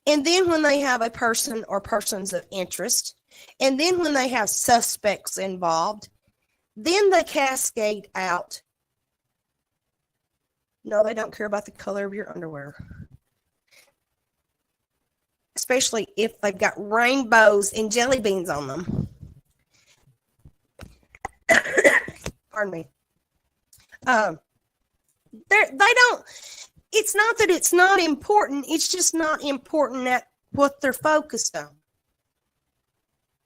And then when they have a person or persons of interest, and then when they have suspects involved, then they cascade out. No, they don't care about the color of your underwear. Especially if they've got rainbows and jelly beans on them. Pardon me. They don't. It's not that it's not important. It's just not important at what they're focused on.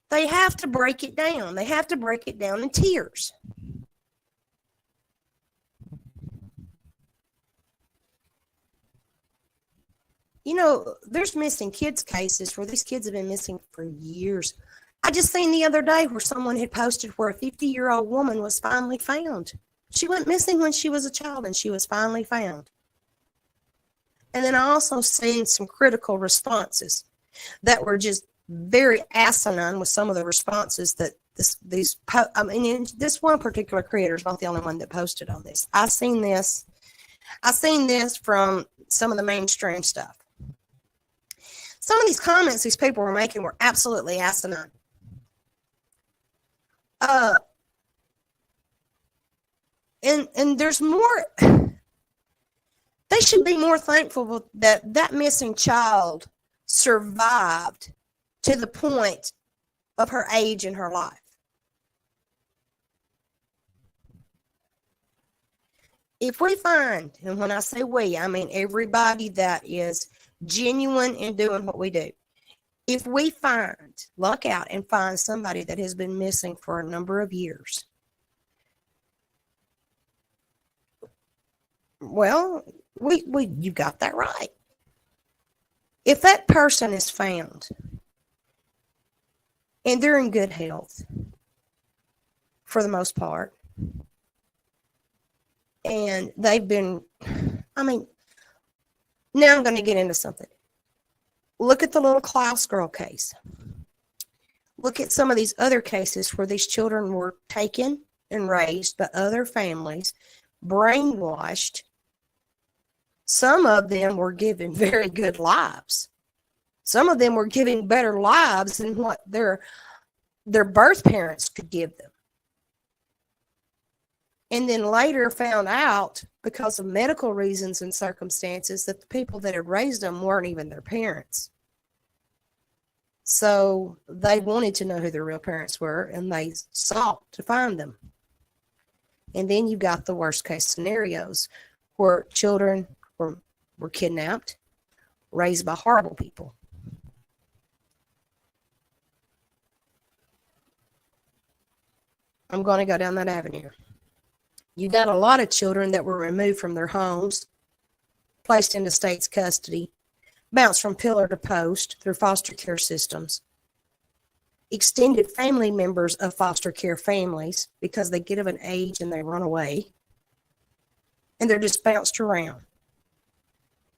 They have to break it down. They have to break it down in tiers. You know, there's missing kids cases where these kids have been missing for years. I just seen the other day where someone had posted where a 50-year-old woman was finally found. She went missing when she was a child and she was finally found. And then I also seen some critical responses that were just very asinine with some of the responses that this one particular creator is not the only one that posted on this. I seen this from some of the mainstream stuff. Some of these comments these people were making were absolutely asinine. And there's more. They should be more thankful that that missing child survived to the point of her age in her life. If we find, and when I say we, I mean everybody that is genuine in doing what we do. If we luck out and find somebody that has been missing for a number of years, well, you got that right. If that person is found and they're in good health for the most part, and they've been, now I'm going to get into something. Look at the little Klaus girl case. Look at some of these other cases where these children were taken and raised by other families, brainwashed. Some of them were given very good lives. Some of them were given better lives than what their birth parents could give them. And then later found out, because of medical reasons and circumstances, that the people that had raised them weren't even their parents. So they wanted to know who their real parents were, and they sought to find them. And then you got the worst case scenarios where children were kidnapped, raised by horrible people. I'm going to go down that avenue. You got a lot of children that were removed from their homes, placed into state's custody, bounced from pillar to post through foster care systems, extended family members of foster care families because they get of an age and they run away, and they're just bounced around.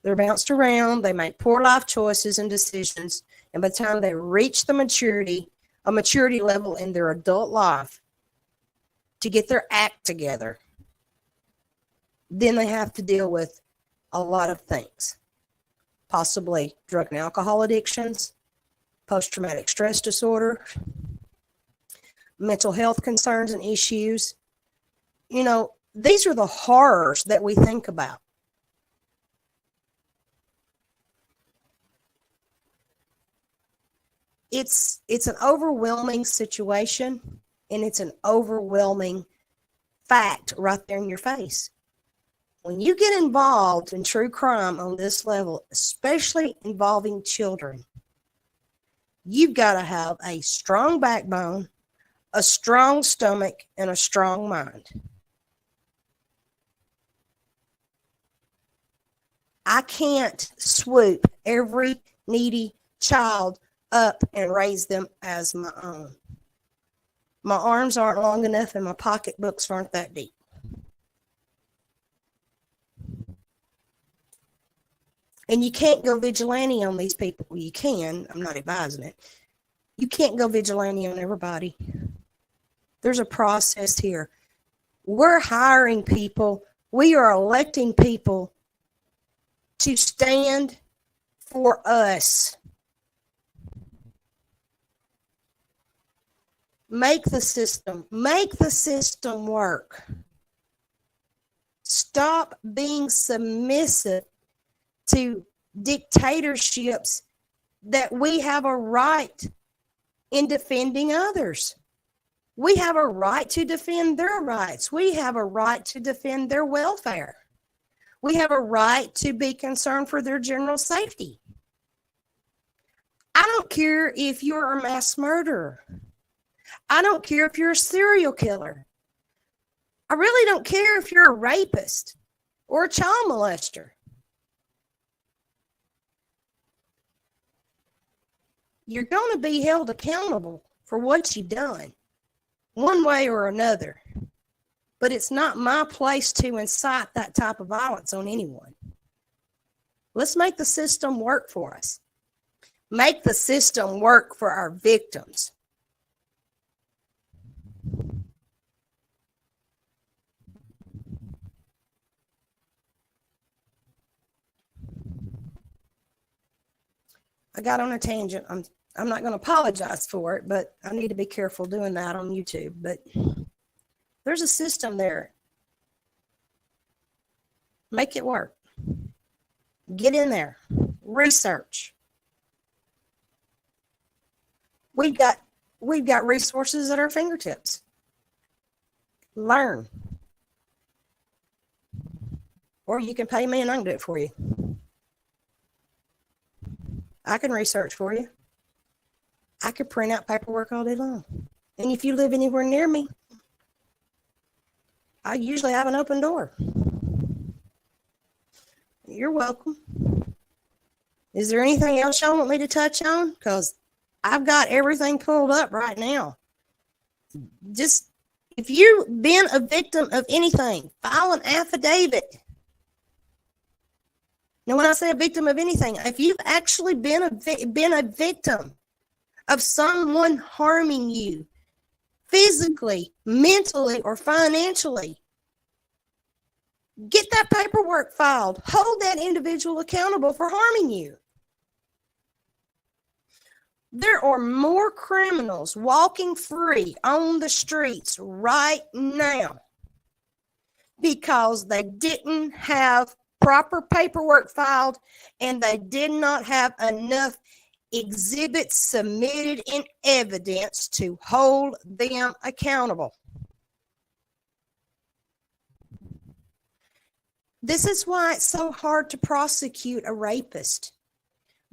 They're bounced around, they make poor life choices and decisions, and by the time they reach a maturity level in their adult life to get their act together, then they have to deal with a lot of things. Possibly drug and alcohol addictions, post-traumatic stress disorder, mental health concerns and issues. You know, these are the horrors that we think about. It's an overwhelming situation, and it's an overwhelming fact right there in your face. When you get involved in true crime on this level, especially involving children, you've got to have a strong backbone, a strong stomach, and a strong mind. I can't swoop every needy child up and raise them as my own. My arms aren't long enough and my pocketbooks aren't that deep. And you can't go vigilante on these people. Well, you can. I'm not advising it. You can't go vigilante on everybody. There's a process here. We're hiring people. We are electing people to stand for us. Make the system work. Stop being submissive to dictatorships that we have a right in defending others. We have a right to defend their rights. We have a right to defend their welfare. We have a right to be concerned for their general safety. I don't care if you're a mass murderer. I don't care if you're a serial killer. I really don't care if you're a rapist or a child molester. You're going to be held accountable for what you've done, one way or another. But it's not my place to incite that type of violence on anyone. Let's make the system work for us. Make the system work for our victims. I got on a tangent. I'm not going to apologize for it, but I need to be careful doing that on YouTube. But there's a system there. Make it work. Get in there. Research. We've got resources at our fingertips. Learn. Or you can pay me and I can do it for you. I can research for you. I could print out paperwork all day long. And if you live anywhere near me, I usually have an open door. You're welcome. Is there anything else y'all want me to touch on? Because I've got everything pulled up right now. Just, if you've been a victim of anything, file an affidavit. Now, when I say a victim of anything, if you've actually been a victim of someone harming you physically, mentally, or financially, get that paperwork filed. Hold that individual accountable for harming you. There are more criminals walking free on the streets right now because they didn't have proper paperwork filed and they did not have enough exhibits submitted in evidence to hold them accountable. This is why it's so hard to prosecute a rapist.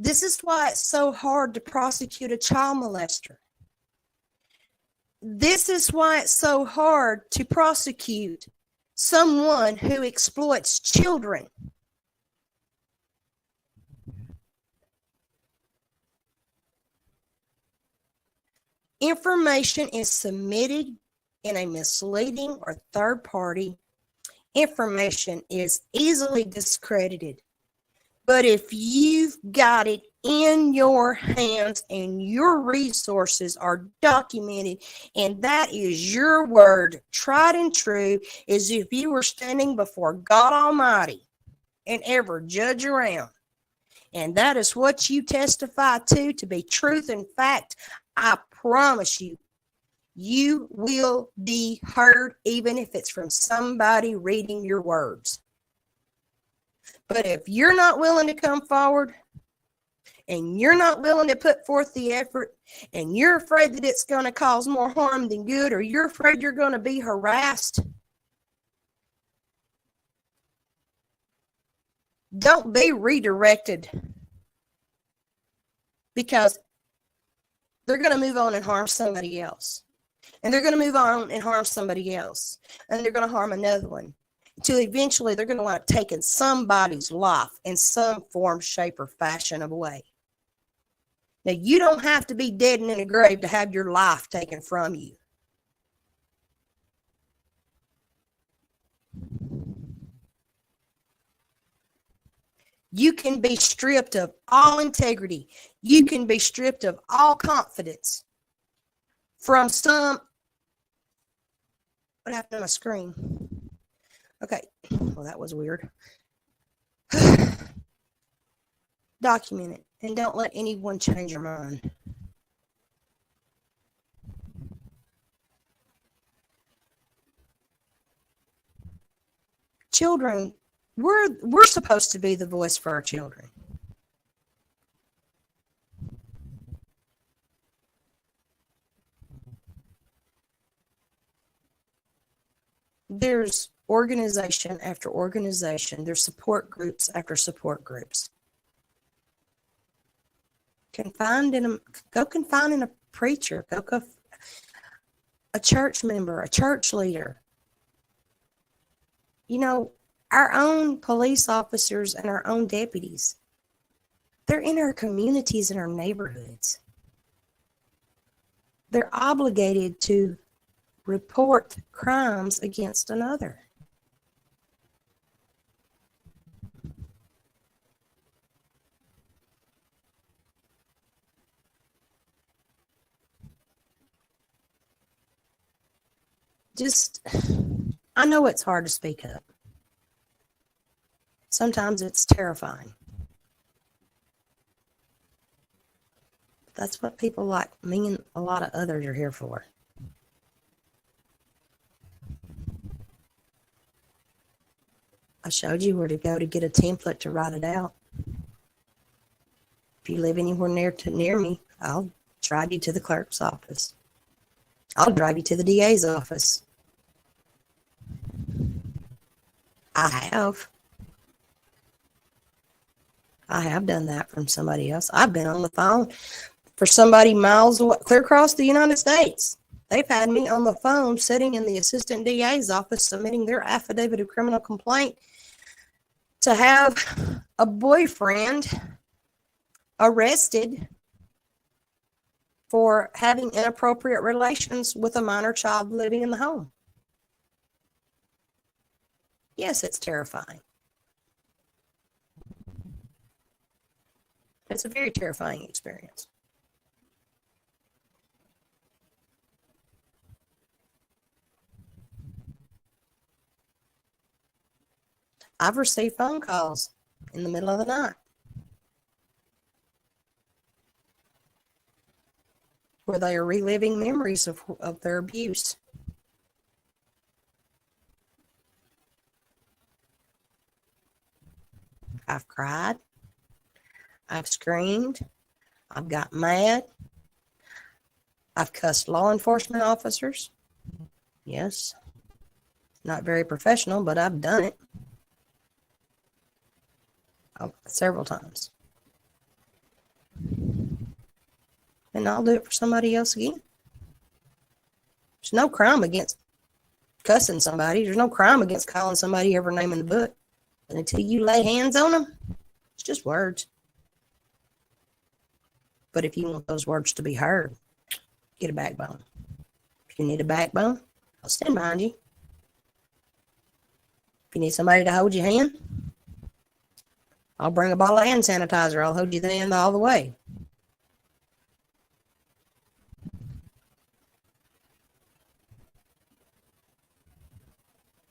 This is why it's so hard to prosecute a child molester. This is why it's so hard to prosecute someone who exploits children. Information is submitted in a misleading or third party. Information is easily discredited. But if you've got it in your hands and your resources are documented, and that is your word, tried and true, as if you were standing before God Almighty and ever judge around, and that is what you testify to be truth and fact, I promise you, you will be heard, even if it's from somebody reading your words. But if you're not willing to come forward and you're not willing to put forth the effort and you're afraid that it's going to cause more harm than good, or you're afraid you're going to be harassed, don't be redirected, because they're going to move on and harm somebody else. And they're going to move on and harm somebody else. And they're going to harm another one. Until eventually they're going to wind up taking somebody's life in some form, shape, or fashion of a way. Now, you don't have to be dead and in a grave to have your life taken from you. You can be stripped of all integrity. You can be stripped of all confidence from some. What happened to my screen? Okay, well, that was weird. Document it and don't let anyone change your mind. Children, we're supposed to be the voice for our children. there's organization after organization. There's support groups after support groups. Go confide in a preacher. Go a church member, a church leader. You know, our own police officers and our own deputies, they're in our communities and our neighborhoods. They're obligated to report crimes against another. I know it's hard to speak up. Sometimes it's terrifying. That's what people like me and a lot of others are here for. I showed you where to go to get a template to write it out. If you live anywhere near me, I'll drive you to the clerk's office. I'll drive you to the DA's office. I have done that from somebody else. I've been on the phone for somebody miles away, clear across the United States. They've had me on the phone sitting in the assistant DA's office submitting their affidavit of criminal complaint to have a boyfriend arrested for having inappropriate relations with a minor child living in the home. Yes, it's terrifying. It's a very terrifying experience. I've received phone calls in the middle of the night where they are reliving memories of their abuse. I've cried. I've screamed. I've got mad. I've cussed law enforcement officers. Yes. Not very professional, but I've done it. Several times. And I'll do it for somebody else again. There's no crime against cussing somebody. There's no crime against calling somebody every name in the book. And until you lay hands on them, it's just words. But if you want those words to be heard, get a backbone. If you need a backbone, I'll stand behind you. If you need somebody to hold your hand, I'll bring a bottle of hand sanitizer. I'll hold you the hand all the way.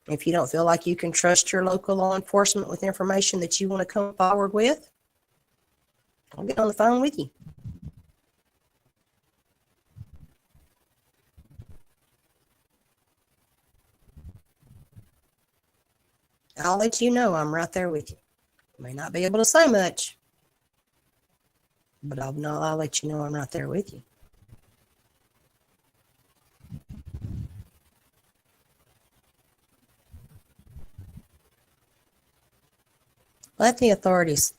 If you don't feel like you can trust your local law enforcement with information that you want to come forward with, I'll get on the phone with you. I'll let you know I'm right there with you. May not be able to say much, but I'll let you know I'm right there with you. Let the authorities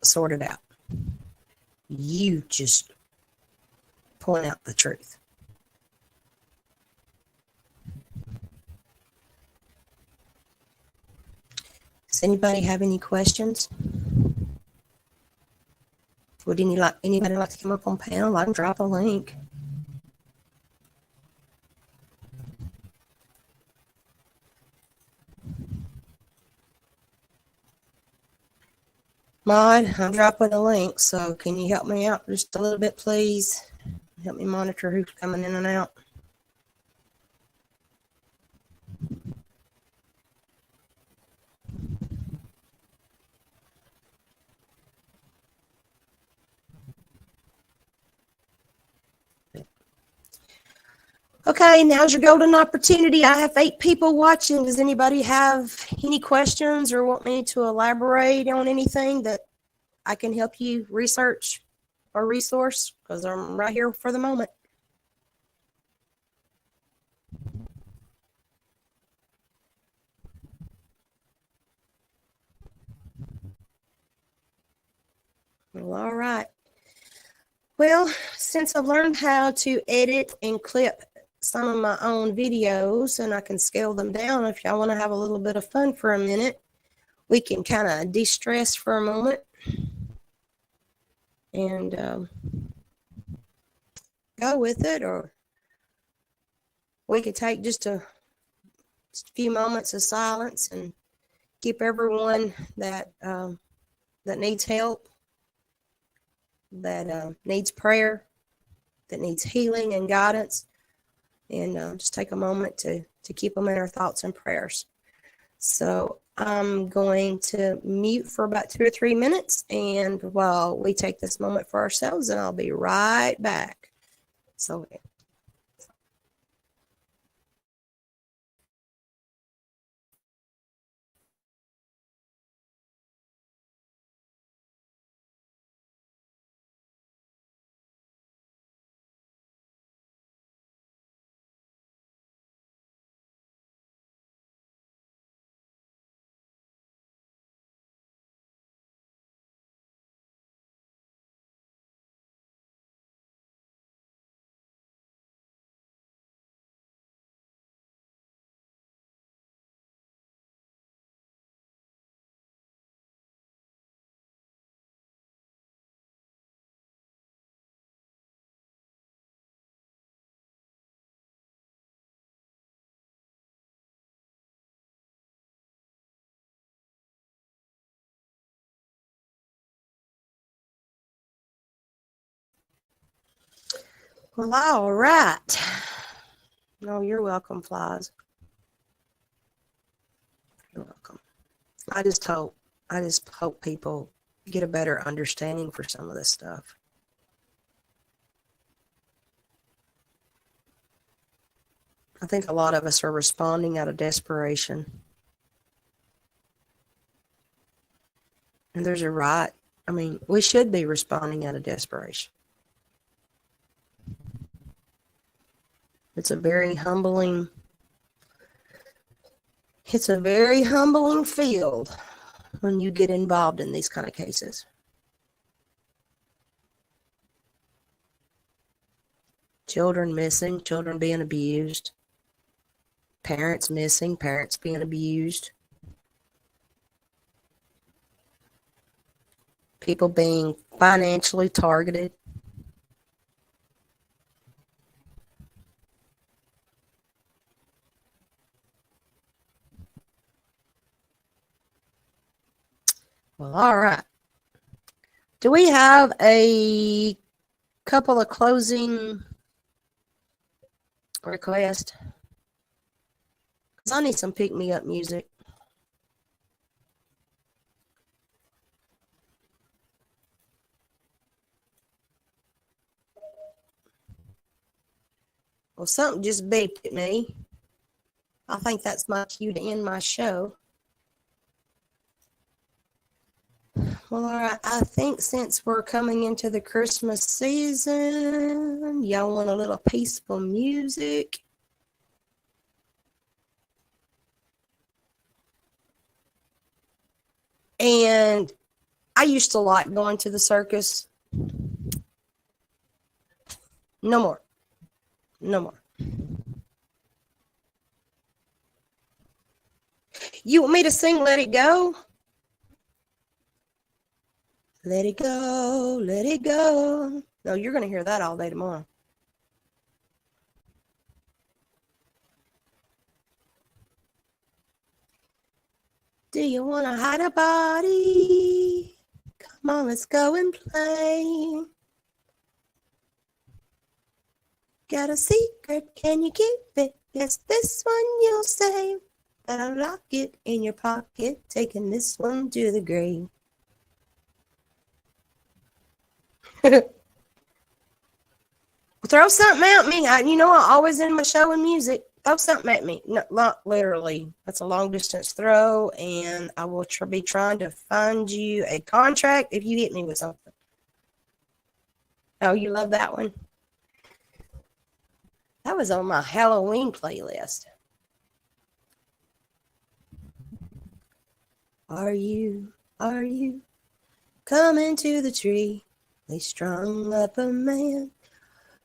sort it out. You just point out the truth. Does anybody have any questions? Would anybody like to come up on panel? I can drop a link. Maud, I'm dropping a link, so can you help me out just a little bit, please? Help me monitor who's coming in and out. Okay, now's your golden opportunity. I have 8 people watching. Does anybody have any questions or want me to elaborate on anything that I can help you research or resource? Because I'm right here for the moment. Well, all right. Well, since I've learned how to edit and clip some of my own videos and I can scale them down, if y'all want to have a little bit of fun for a minute, we can kind of de-stress for a moment and go with it, or we could take just a few moments of silence and keep everyone that that needs help, that needs prayer, that needs healing and guidance, and just take a moment to keep them in our thoughts and prayers. So I'm going to mute for about 2 or 3 minutes, and while we take this moment for ourselves, and I'll be right back. So well, all right. No, you're welcome, flies. You're welcome. I just hope people get a better understanding for some of this stuff. I think a lot of us are responding out of desperation. And there's a right. I mean, we should be responding out of desperation. It's a very humbling field when you get involved in these kind of cases. Children missing, children being abused, parents missing, parents being abused, people being financially targeted. Well, all right. Do we have a couple of closing requests? Because I need some pick-me-up music. Well, something just beeped at me. I think that's my cue to end my show. Well, all right. I think since we're coming into the Christmas season, y'all want a little peaceful music. And I used to like going to the circus. No more. No more. You want me to sing Let It Go? Let it go, let it go. No, you're going to hear that all day tomorrow. Do you want to hide a body? Come on, let's go and play. Got a secret, can you keep it? Guess this one you'll save. Better lock it in your pocket, taking this one to the grave. Throw something at me. I always end my show with music. Throw something at me. No, not literally. That's a long distance throw, and I will be trying to find you a contract if you hit me with something. Oh, you love that one? That was on my Halloween playlist. Are you coming to the tree. They strung up a man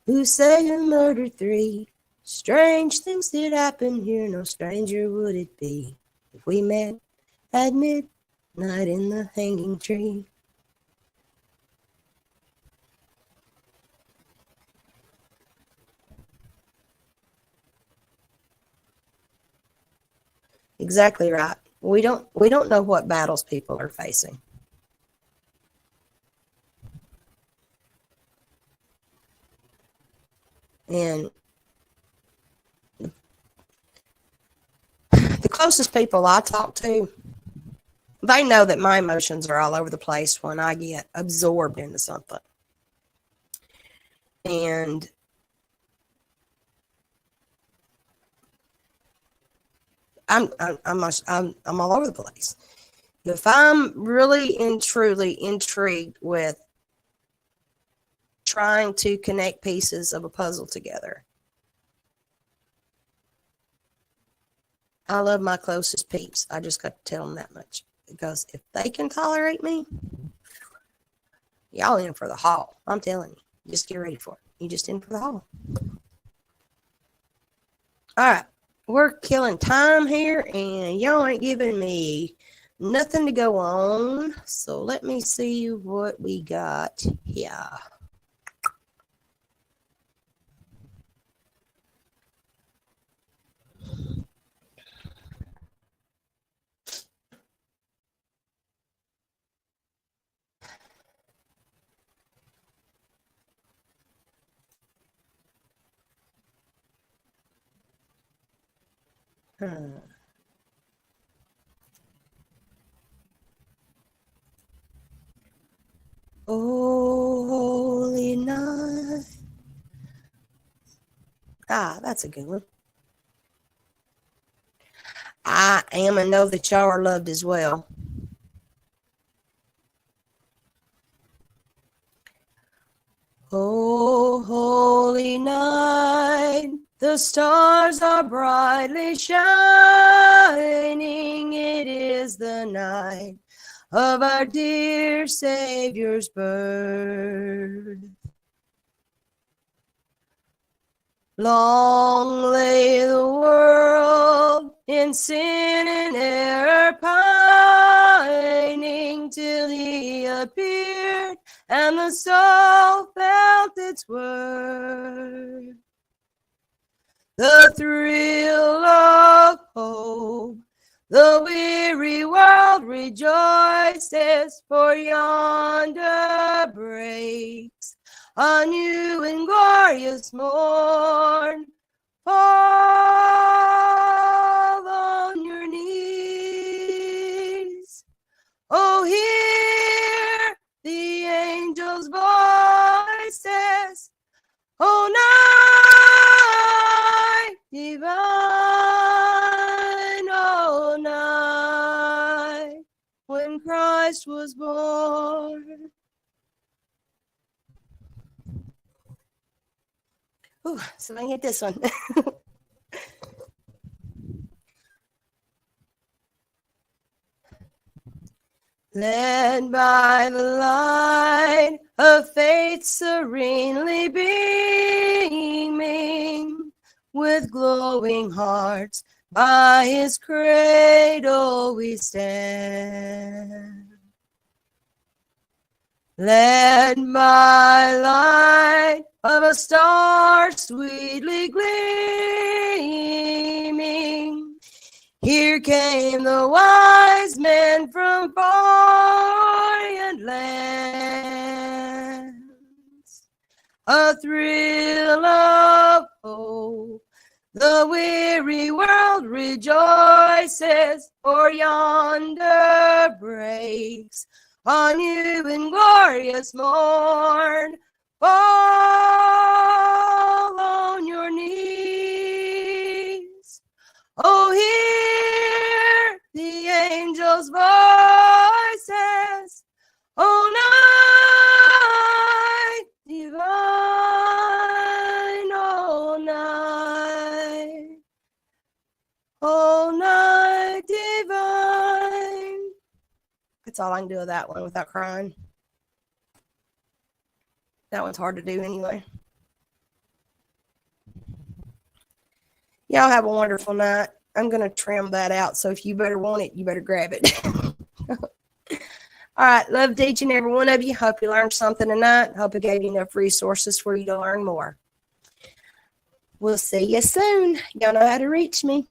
who say who murdered 3. Strange things did happen here, no stranger would it be if we met at midnight in the hanging tree. Exactly right. We don't know what battles people are facing. And the closest people I talk to, they know that my emotions are all over the place when I get absorbed into something. And I'm all over the place. If I'm really and truly intrigued with trying to connect pieces of a puzzle together, I love my closest peeps. I just got to tell them that much. Because if they can tolerate me, y'all in for the haul. I'm telling you. Just get ready for it. You just in for the haul. All right. We're killing time here, and y'all ain't giving me nothing to go on. So let me see what we got here. Oh, holy night. Ah, that's a good one. I am and know that y'all are loved as well. Oh, holy night, the stars are brightly shining. It is the night of our dear Savior's birth. Long lay the world in sin and error pining till he appeared and the soul felt its worth. The thrill of hope, the weary world rejoices, for yonder breaks a new and glorious morn. Fall on your knees. Oh, hear the angels' voices. Oh, night divine, oh, night when Christ was born. Ooh, so I can get this one. Led by the light of faith serenely beaming, with glowing hearts by his cradle we stand. Led by light of a star sweetly gleaming, here came the wise men from foreign lands. A thrill of hope, the weary world rejoices, for yonder breaks a new and glorious morn. Fall on your knees. Oh, hear the angels' voices. Oh, night divine, oh, night. Oh, night divine. That's all I can do with that one without crying. That one's hard to do anyway. Y'all have a wonderful night. I'm going to trim that out. So if you better want it, you better grab it. All right. Love to each and every one of you. Hope you learned something tonight. Hope it gave you enough resources for you to learn more. We'll see you soon. Y'all know how to reach me.